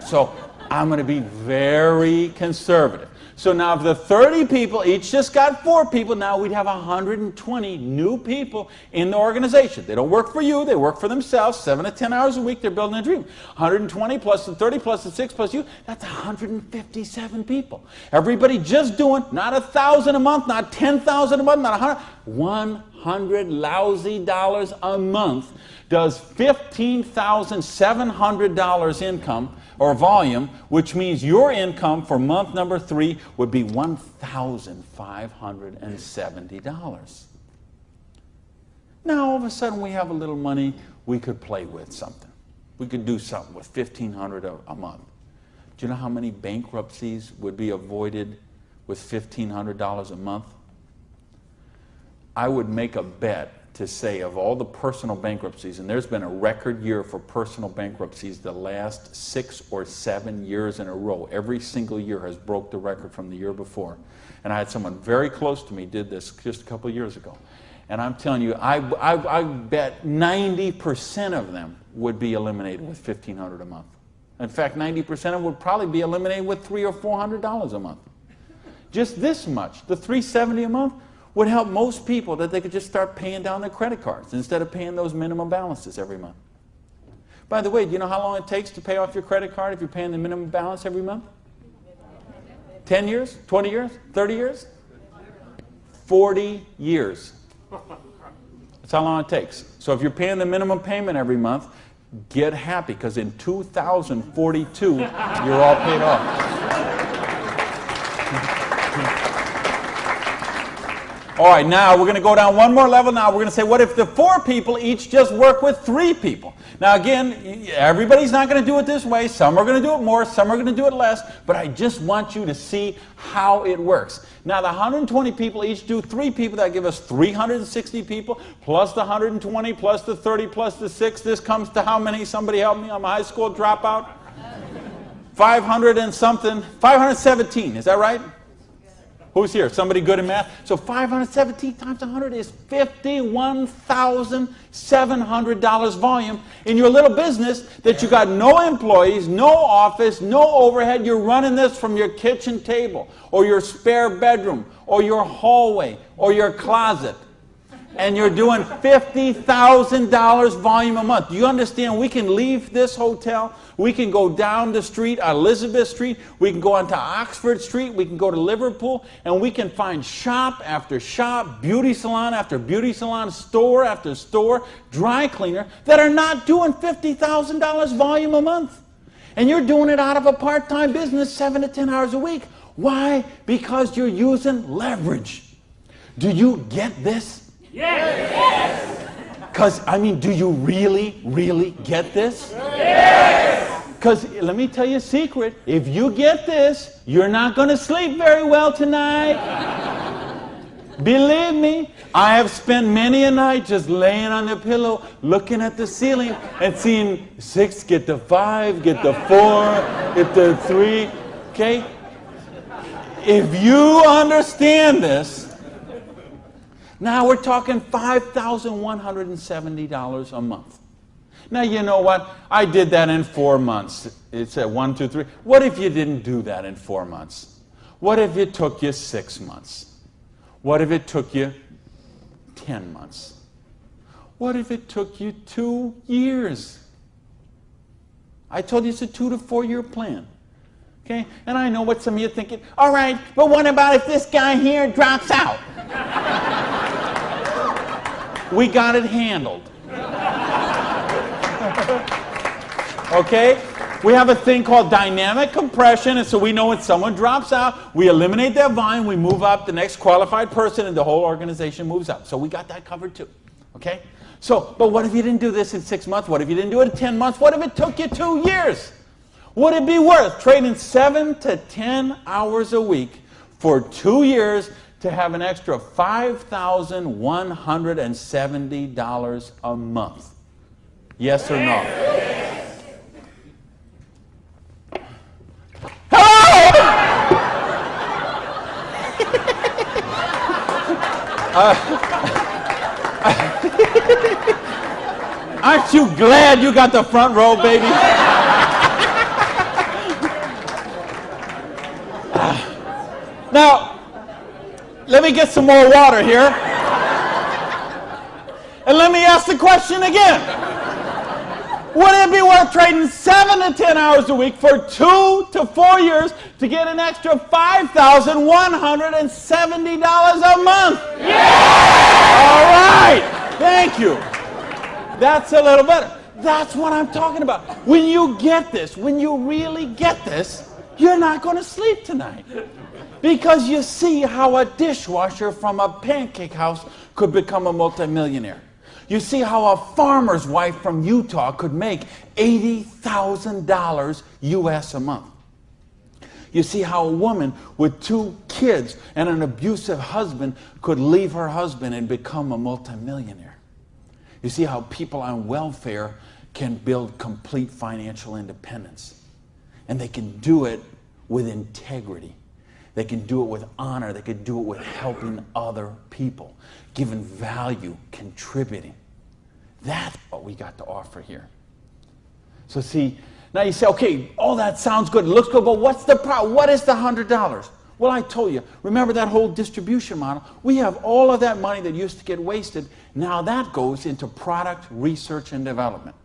So I'm going to be very conservative. So now if the 30 people each just got 4 people, now we'd have 120 new people in the organization. They don't work for you, they work for themselves, 7 to 10 hours a week, they're building a dream. 120 plus the 30 plus the 6 plus you, that's 157 people. Everybody just doing, not 1,000 a month, not 10,000 a month, not 100 lousy dollars a month does $15,700 income or volume, which means your income for month number 3 would be $1,570. Now all of a sudden we have a little money, we could play with something. We could do something with $1,500 a month. Do you know how many bankruptcies would be avoided with $1,500 a month? I would make a bet to say of all the personal bankruptcies, and there's been a record year for personal bankruptcies the last 6 or 7 years in a row. Every single year has broke the record from the year before. And I had someone very close to me did this just a couple of years ago. And I'm telling you, I bet 90% of them would be eliminated with $1,500 a month. In fact, 90% of them would probably be eliminated with $300 or $400 a month. Just this much, the $370 a month, would help most people that they could just start paying down their credit cards instead of paying those minimum balances every month. By the way, do you know how long it takes to pay off your credit card if you're paying the minimum balance every month? 10 years? 20 years? 30 years? 40 years. That's how long it takes. So if you're paying the minimum payment every month, get happy, because in 2042, you're all paid off. All right, now we're going to go down one more level. Now we're going to say, what if the 4 people each just work with 3 people? Now again, everybody's not going to do it this way. Some are going to do it more, some are going to do it less, but I just want you to see how it works. Now the 120 people each do 3 people. That give us 360 people, plus the 120, plus the 30, plus the 6. This comes to how many? Somebody help me, I'm a high school dropout. 500 and something, 517, is that right? Who's here? Somebody good in math? So 517 times 100 is $51,700 volume in your little business that you got no employees, no office, no overhead. You're running this from your kitchen table or your spare bedroom or your hallway or your closet. And you're doing $50,000 volume a month. Do you understand? We can leave this hotel. We can go down the street, Elizabeth Street. We can go onto Oxford Street. We can go to Liverpool. And we can find shop after shop, beauty salon after beauty salon, store after store, dry cleaner that are not doing $50,000 volume a month. And you're doing it out of a part-time business 7 to 10 hours a week. Why? Because you're using leverage. Do you get this? Yes! Because, I mean, do you really, really get this? Yes! Because, let me tell you a secret. If you get this, you're not going to sleep very well tonight. Believe me, I have spent many a night just laying on the pillow, looking at the ceiling and seeing 6 get to 5, get to 4, get to 3, okay? If you understand this, now we're talking $5,170 a month. Now, you know what? I did that in 4 months. It said 1, 2, 3. What if you didn't do that in 4 months? What if it took you 6 months? What if it took you 10 months? What if it took you 2 years? I told you it's a 2 to 4 year plan. Okay? And I know what some of you are thinking. All right, but what about if this guy here drops out? We got it handled. Okay? We have a thing called dynamic compression, and so we know when someone drops out, we eliminate that volume, we move up the next qualified person, and the whole organization moves up. So we got that covered too. Okay? So, but what if you didn't do this in 6 months? What if you didn't do it in 10 months? What if it took you 2 years? Would it be worth trading 7 to 10 hours a week for 2 years to have an extra $5,170 a month? Yes or no? Hello! Aren't you glad you got the front row, baby? Now, let me get some more water here. And let me ask the question again. Would it be worth trading 7 to 10 hours a week for 2 to 4 years to get an extra $5,170 a month? Yeah! All right. Thank you. That's a little better. That's what I'm talking about. When you get this, when you really get this, you're not going to sleep tonight. Because you see how a dishwasher from a pancake house could become a multimillionaire. You see how a farmer's wife from Utah could make $80,000 US a month. You see how a woman with 2 kids and an abusive husband could leave her husband and become a multimillionaire. You see how people on welfare can build complete financial independence. And they can do it with integrity. They can do it with honor. They can do it with helping other people, giving value, contributing. That's what we got to offer here. So see, now you say, okay, all that sounds good. It looks good, but what's the problem? What is the $100? Well, I told you, remember that whole distribution model? We have all of that money that used to get wasted. Now that goes into product research and development.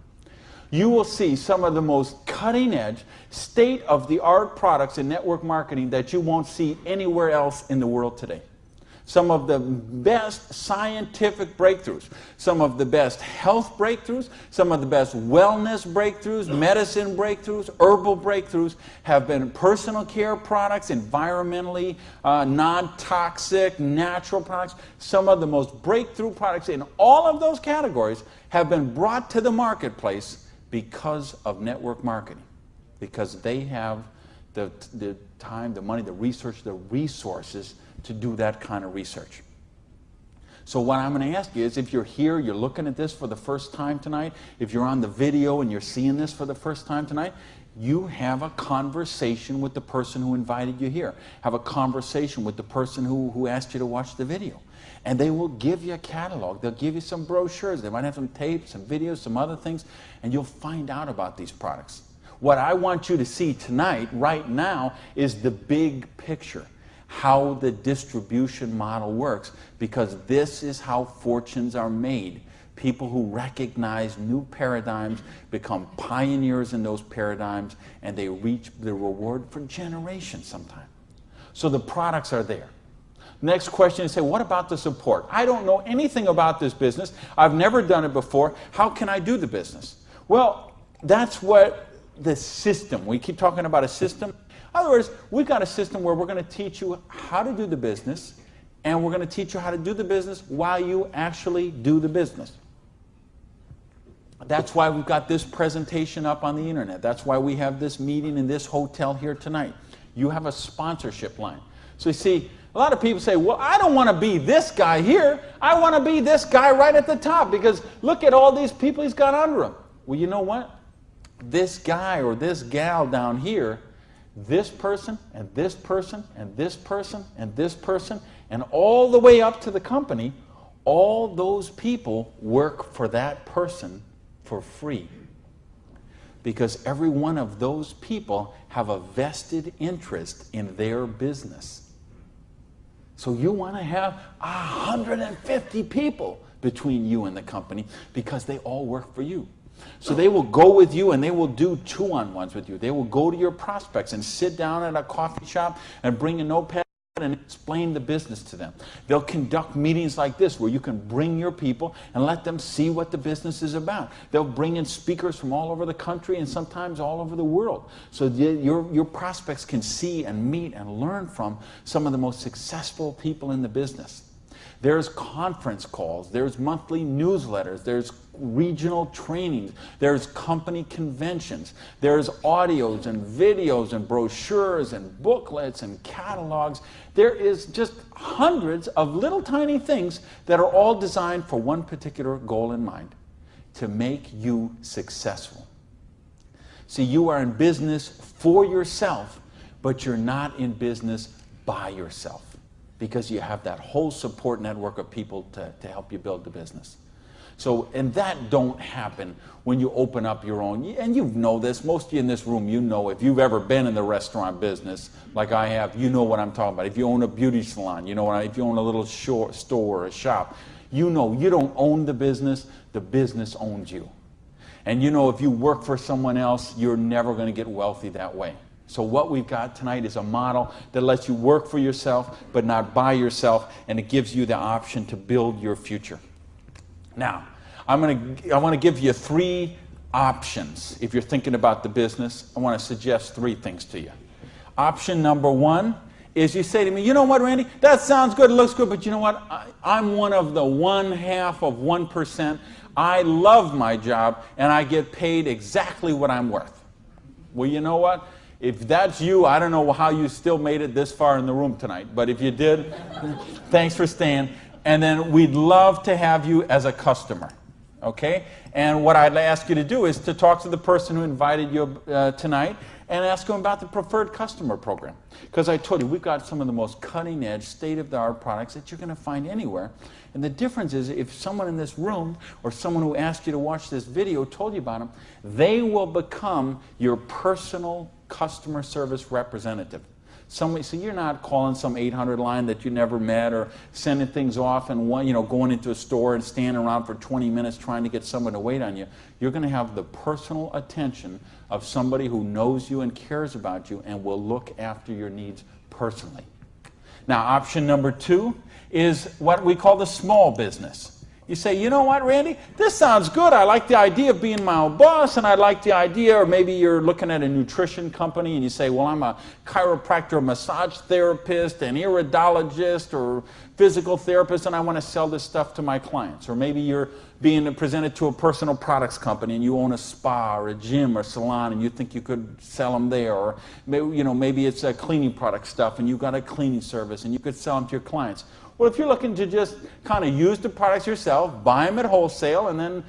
You will see some of the most cutting-edge, state-of-the-art products in network marketing that you won't see anywhere else in the world today. Some of the best scientific breakthroughs, some of the best health breakthroughs, some of the best wellness breakthroughs, medicine breakthroughs, herbal breakthroughs have been personal care products, environmentally non-toxic, natural products. Some of the most breakthrough products in all of those categories have been brought to the marketplace because of network marketing, because they have the time, the money, the research, the resources to do that kind of research. So what I'm going to ask you is, if you're here, you're looking at this for the first time tonight, if you're on the video and you're seeing this for the first time tonight, you have a conversation with the person who invited you here. Have a conversation with the person who asked you to watch the video. And they will give you a catalog. They'll give you some brochures. They might have some tapes, some videos, some other things, and you'll find out about these products. What I want you to see tonight, right now, is the big picture. how the distribution model works, because this is how fortunes are made. People who recognize new paradigms become pioneers in those paradigms, and they reach the reward for generations sometimes. So the products are there. Next question is, say, what about the support? I don't know anything about this business. I've never done it before. How can I do the business? Well, that's what the system, we keep talking about a system. In other words, we've got a system where we're going to teach you how to do the business, and we're going to teach you how to do the business while you actually do the business. That's why we've got this presentation up on the internet. That's why we have this meeting in this hotel here tonight. You have a sponsorship line. So you see, a lot of people say, well, I don't want to be this guy here. I want to be this guy right at the top, because look at all these people he's got under him. Well, you know what? This guy or this gal down here, this person and this person and this person and this person, and all the way up to the company, all those people work for that person for free. Because every one of those people have a vested interest in their business. So you want to have 150 people between you and the company, because they all work for you. So they will go with you and they will do two-on-ones with you. They will go to your prospects and sit down at a coffee shop and bring a notepad and explain the business to them. They'll conduct meetings like this where you can bring your people and let them see what the business is about. They'll bring in speakers from all over the country and sometimes all over the world. So your prospects can see and meet and learn from some of the most successful people in the business. There's conference calls, there's monthly newsletters, there's regional trainings, there's company conventions, there's audios and videos and brochures and booklets and catalogs. There is just hundreds of little tiny things that are all designed for one particular goal in mind: to make you successful. See, you are in business for yourself, but you're not in business by yourself, because you have that whole support network of people to help you build the business. So, and that don't happen when you open up your own, and you know this, most of you in this room, you know, if you've ever been in the restaurant business, like I have, you know what I'm talking about. If you own a beauty salon, you know, if you own a little store or a shop, you know you don't own the business owns you. And you know, if you work for someone else, you're never going to get wealthy that way. So what we've got tonight is a model that lets you work for yourself, but not by yourself, and it gives you the option to build your future. Now, I want to give you 3 options. If you're thinking about the business, I want to suggest 3 things to you. Option number 1 is you say to me, you know what, Randy, that sounds good, it looks good, but you know what, I'm one of the 1/2 of 1%. I love my job, and I get paid exactly what I'm worth. Well, you know what? If that's you, I don't know how you still made it this far in the room tonight, but if you did, thanks for staying. And then we'd love to have you as a customer, okay? And what I'd ask you to do is to talk to the person who invited you tonight and ask them about the preferred customer program. Because I told you, we've got some of the most cutting-edge, state-of-the-art products that you're going to find anywhere. And the difference is, if someone in this room or someone who asked you to watch this video told you about them, they will become your personal customer service representative. So you're not calling some 800 line that you never met, or sending things off and going into a store and standing around for 20 minutes trying to get someone to wait on you. You're going to have the personal attention of somebody who knows you and cares about you and will look after your needs personally. Now, option number 2 is what we call the small business. You say, you know what, Randy, this sounds good. I like the idea of being my own boss, and I like the idea, or maybe you're looking at a nutrition company and you say, well, I'm a chiropractor, massage therapist, an iridologist, or physical therapist, and I want to sell this stuff to my clients. Or maybe you're being presented to a personal products company and you own a spa or a gym or salon and you think you could sell them there. Or maybe it's a cleaning product stuff and you've got a cleaning service and you could sell them to your clients. Well, if you're looking to just kind of use the products yourself, buy them at wholesale, and then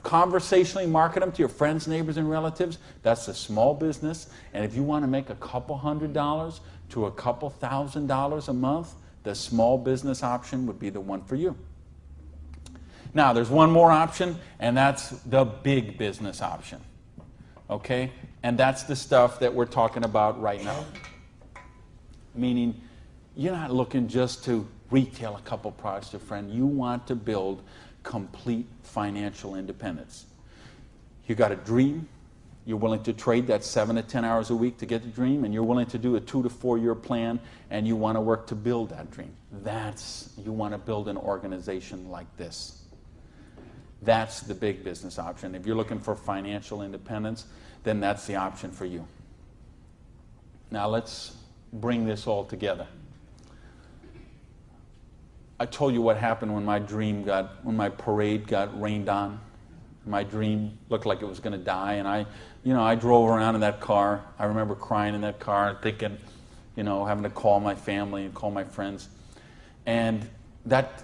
conversationally market them to your friends, neighbors, and relatives, that's a small business. And if you want to make a couple $100 to a couple $1,000 a month, the small business option would be the one for you. Now, there's one more option, and that's the big business option. Okay? And that's the stuff that we're talking about right now. meaning you're not looking just to retail a couple products to a friend. You want to build complete financial independence. You got a dream. You're willing to trade that 7 to 10 hours a week to get the dream, and you're willing to do a 2 to 4 year plan, and you want to work to build that dream. You want to build an organization like this. That's the big business option. If you're looking for financial independence, then that's the option for you. Now let's bring this all together. I told you what happened when when my parade got rained on. My dream looked like it was going to die, and I drove around in that car. I remember crying in that car, thinking, having to call my family and call my friends, and that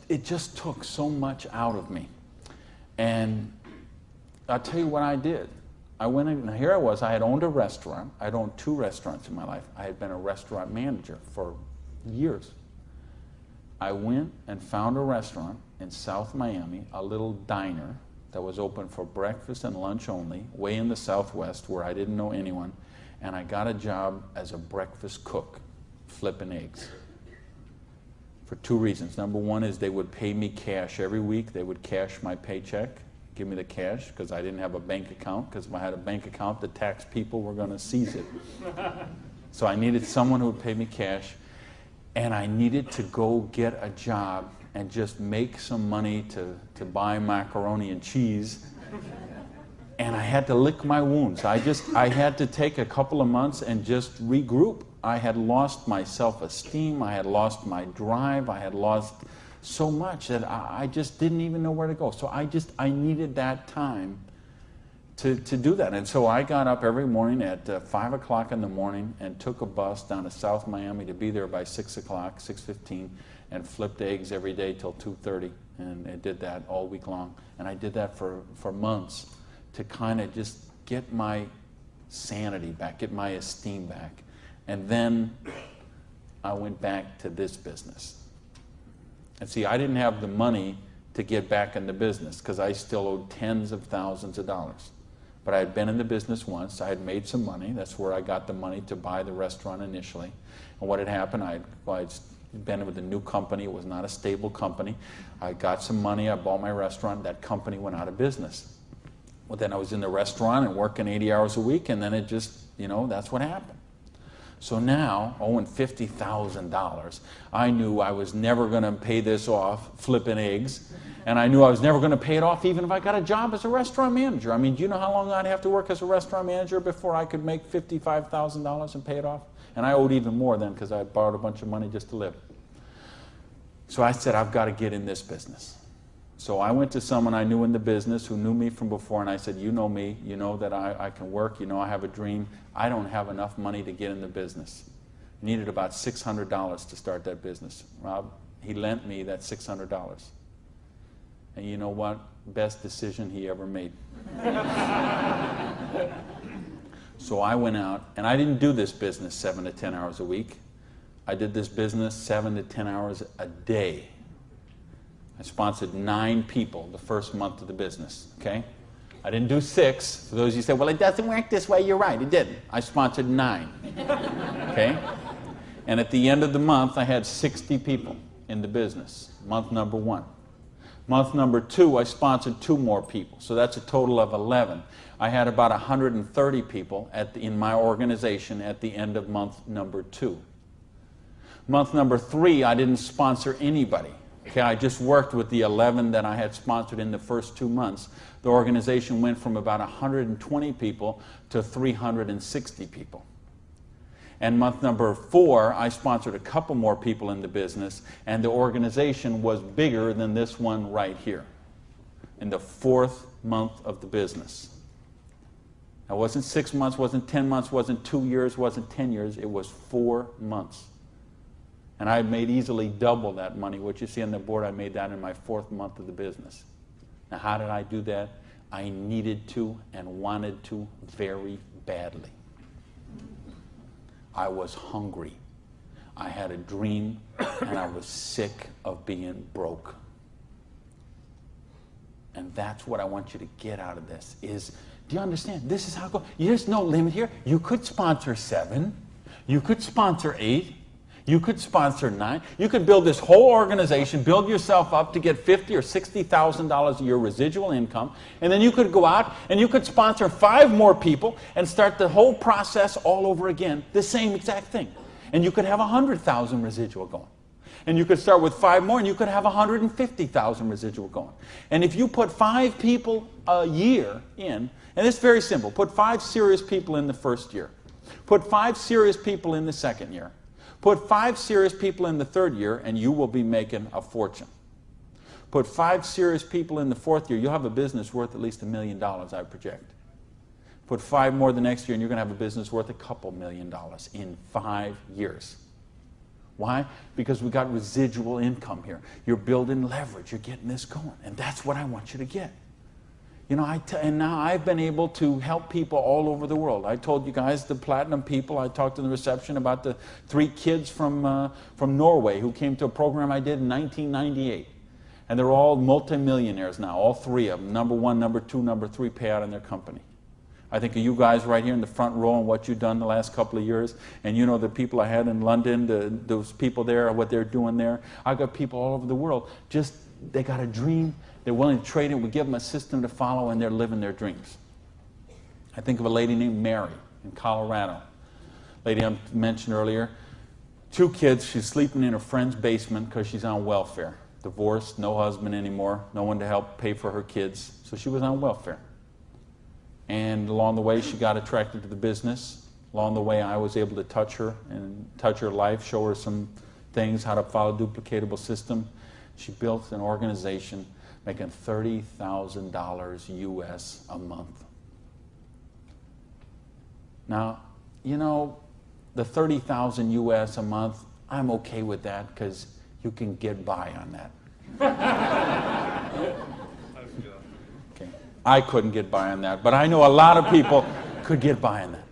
it just took so much out of me. And I'll tell you what I did. I went in, and here I was. I had owned a restaurant. I'd owned 2 restaurants in my life. I had been a restaurant manager for years. I went and found a restaurant in South Miami, a little diner that was open for breakfast and lunch only, way in the Southwest where I didn't know anyone, and I got a job as a breakfast cook, flipping eggs. For 2 reasons. Number one is they would pay me cash every week. They would cash my paycheck, give me the cash, because I didn't have a bank account, because if I had a bank account, the tax people were going to seize it. So I needed someone who would pay me cash, and I needed to go get a job and just make some money to buy macaroni and cheese. And I had to lick my wounds. I had to take a couple of months and just regroup. I had lost my self-esteem. I had lost my drive. I had lost so much that I just didn't even know where to go. So I needed that time to do that. And so I got up every morning at 5 o'clock in the morning and took a bus down to South Miami to be there by 6 o'clock, 6:15, and flipped eggs every day till 2:30. And I did that all week long. And I did that for months to kind of just get my sanity back, get my esteem back. And then I went back to this business. And see, I didn't have the money to get back in the business because I still owed tens of thousands of dollars. But I had been in the business once. I had made some money. That's where I got the money to buy the restaurant initially. And what had happened, I'd been with a new company. It was not a stable company. I got some money. I bought my restaurant. That company went out of business. Well, then I was in the restaurant and working 80 hours a week, and then it just, that's what happened. So now, owing $50,000, I knew I was never going to pay this off flipping eggs, and I knew I was never going to pay it off even if I got a job as a restaurant manager. I mean, do you know how long I'd have to work as a restaurant manager before I could make $55,000 and pay it off? And I owed even more then because I had borrowed a bunch of money just to live. So I said, I've got to get in this business. So I went to someone I knew in the business who knew me from before, and I said, you know me, you know that I can work, you know I have a dream. I don't have enough money to get in the business. I needed about $600 to start that business. Rob, he lent me that $600. And you know what? Best decision he ever made. So I went out, and I didn't do this business 7 to 10 hours a week. I did this business 7 to 10 hours a day. I sponsored 9 people the first month of the business, okay? I didn't do 6. For those of you who say, well, it doesn't work this way, you're right, it didn't. I sponsored 9, okay? And at the end of the month, I had 60 people in the business, month number 1. Month number 2, I sponsored 2 more people, so that's a total of 11. I had about 130 people in my organization at the end of month number 2. Month number 3, I didn't sponsor anybody. Okay, I just worked with the 11 that I had sponsored in the first 2 months. The organization went from about 120 people to 360 people. And month number 4, I sponsored a couple more people in the business, and the organization was bigger than this one right here in the 4th month of the business. Now, it wasn't 6 months, wasn't 10 months, wasn't 2 years, wasn't 10 years. It was 4 months. And I had made easily double that money. What you see on the board, I made that in my 4th month of the business. Now, how did I do that? I needed to and wanted to very badly. I was hungry. I had a dream, and I was sick of being broke. And that's what I want you to get out of this is, do you understand? This is how it goes. There's no limit here. You could sponsor 7. You could sponsor 8. You could sponsor 9. You could build this whole organization, build yourself up to get $50,000 or $60,000 a year residual income, and then you could go out and you could sponsor 5 more people and start the whole process all over again, the same exact thing. And you could have 100,000 residual going. And you could start with 5 more and you could have 150,000 residual going. And if you put 5 people a year in, and it's very simple, put 5 serious people in the first year, put 5 serious people in the second year, put 5 serious people in the third year, and you will be making a fortune. Put 5 serious people in the fourth year, you'll have a business worth at least $1 million, I project. Put 5 more the next year, and you're going to have a business worth a couple $1 million in 5 years. Why? Because we got residual income here. You're building leverage. You're getting this going. And that's what I want you to get. You know, and now I've been able to help people all over the world. I told you guys the platinum people. I talked in the reception about the 3 kids from Norway who came to a program I did in 1998. And they're all multimillionaires now, all 3 of them. Number 1, number 2, number 3 pay out in their company. I think of you guys right here in the front row and what you've done the last couple of years. And you know the people I had in London, those people there, what they're doing there. I've got people all over the world. Just, they got a dream. They're willing to trade it. We give them a system to follow, and they're living their dreams. I think of a lady named Mary in Colorado. Lady I mentioned earlier. 2 kids. She's sleeping in her friend's basement because she's on welfare. Divorced, no husband anymore, no one to help pay for her kids. So she was on welfare. And along the way, she got attracted to the business. Along the way, I was able to touch her and touch her life, show her some things, how to follow a duplicatable system. She built an organization making $30,000 US a month. Now, you know, the $30,000 US a month, I'm okay with that because you can get by on that. Okay. I couldn't get by on that, but I know a lot of people could get by on that.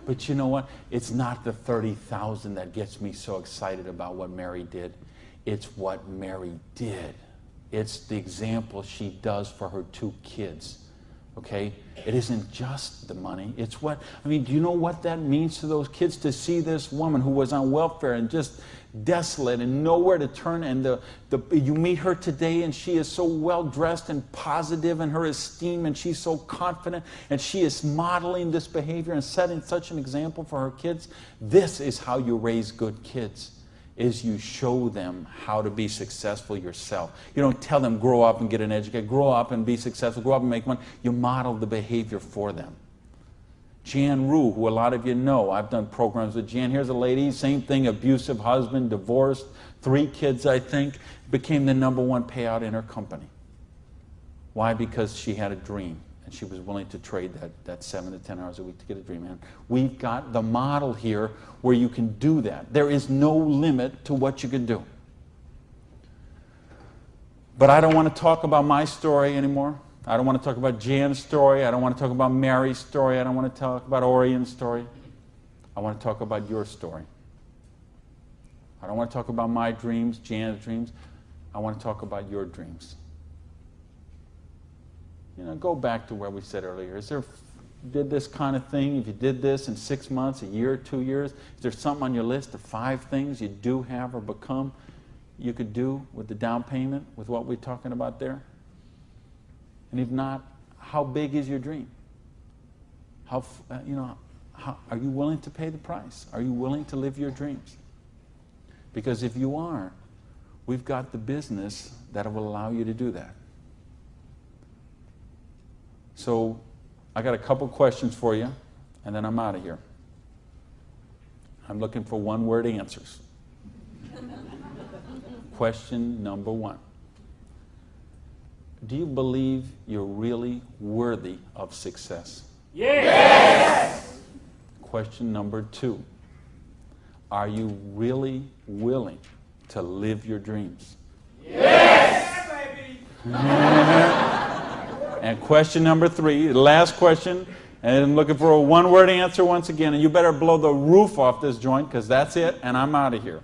But you know what? It's not the $30,000 that gets me so excited about what Mary did. It's what Mary did. It's the example she does for her 2 kids. Okay? It isn't just the money. It's what, I mean, do you know what that means to those kids to see this woman who was on welfare and just desolate and nowhere to turn, and you meet her today and she is so well dressed and positive in her esteem, and she's so confident, and she is modeling this behavior and setting such an example for her kids. This is how you raise good kids, is you show them how to be successful yourself. You don't tell them grow up and get an education, grow up and be successful, grow up and make money. You model the behavior for them. Jan Rue, who a lot of you know, I've done programs with Jan. Here's a lady, same thing, abusive husband, divorced, 3 kids, I think, became the #1 payout in her company. Why? Because she had a dream, and she was willing to trade that 7 to 10 hours a week to get a dream. And we've got the model here where you can do that. There is no limit to what you can do. But I don't want to talk about my story anymore. I don't want to talk about Jan's story. I don't want to talk about Mary's story. I don't want to talk about Orion's story. I want to talk about your story. I don't want to talk about my dreams, Jan's dreams. I want to talk about your dreams. You know, go back to where we said earlier. Did this kind of thing, if you did this in 6 months, a year, 2 years, is there something on your list of 5 things you do have or become you could do with the down payment, with what we're talking about there? And if not, how big is your dream? Are you willing to pay the price? Are you willing to live your dreams? Because if you are, we've got the business that will allow you to do that. So I got a couple questions for you, and then I'm out of here. I'm looking for 1-word answers. Question number 1. Do you believe you're really worthy of success? Yes! Question number 2. Are you really willing to live your dreams? Yes, baby! And question number 3, the last question, and I'm looking for a 1-word answer once again, and you better blow the roof off this joint, because that's it, and I'm out of here.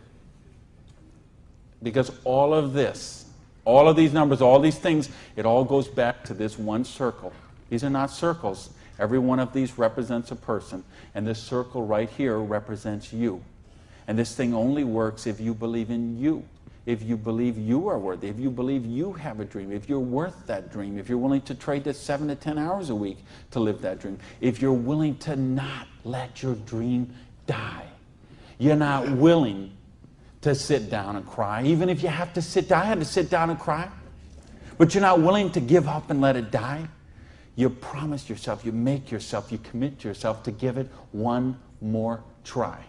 Because all of this, all of these numbers, all these things, it all goes back to this one circle. These are not circles. Every one of these represents a person, and this circle right here represents you. And this thing only works if you believe in you. If you believe you are worthy, if you believe you have a dream, if you're worth that dream, if you're willing to trade the 7 to 10 hours a week to live that dream, if you're willing to not let your dream die. You're not willing to sit down and cry, even if you have to sit down. I had to sit down and cry. But you're not willing to give up and let it die. You promise yourself, you make yourself, you commit to yourself to give it one more try.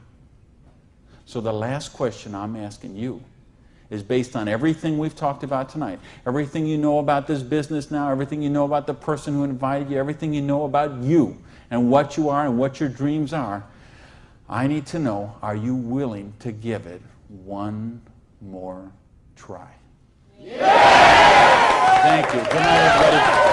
So the last question I'm asking you is based on everything we've talked about tonight, everything you know about this business now, everything you know about the person who invited you, everything you know about you and what you are and what your dreams are. I need to know, are you willing to give it one more try? Yeah! Thank you. Good night, everybody.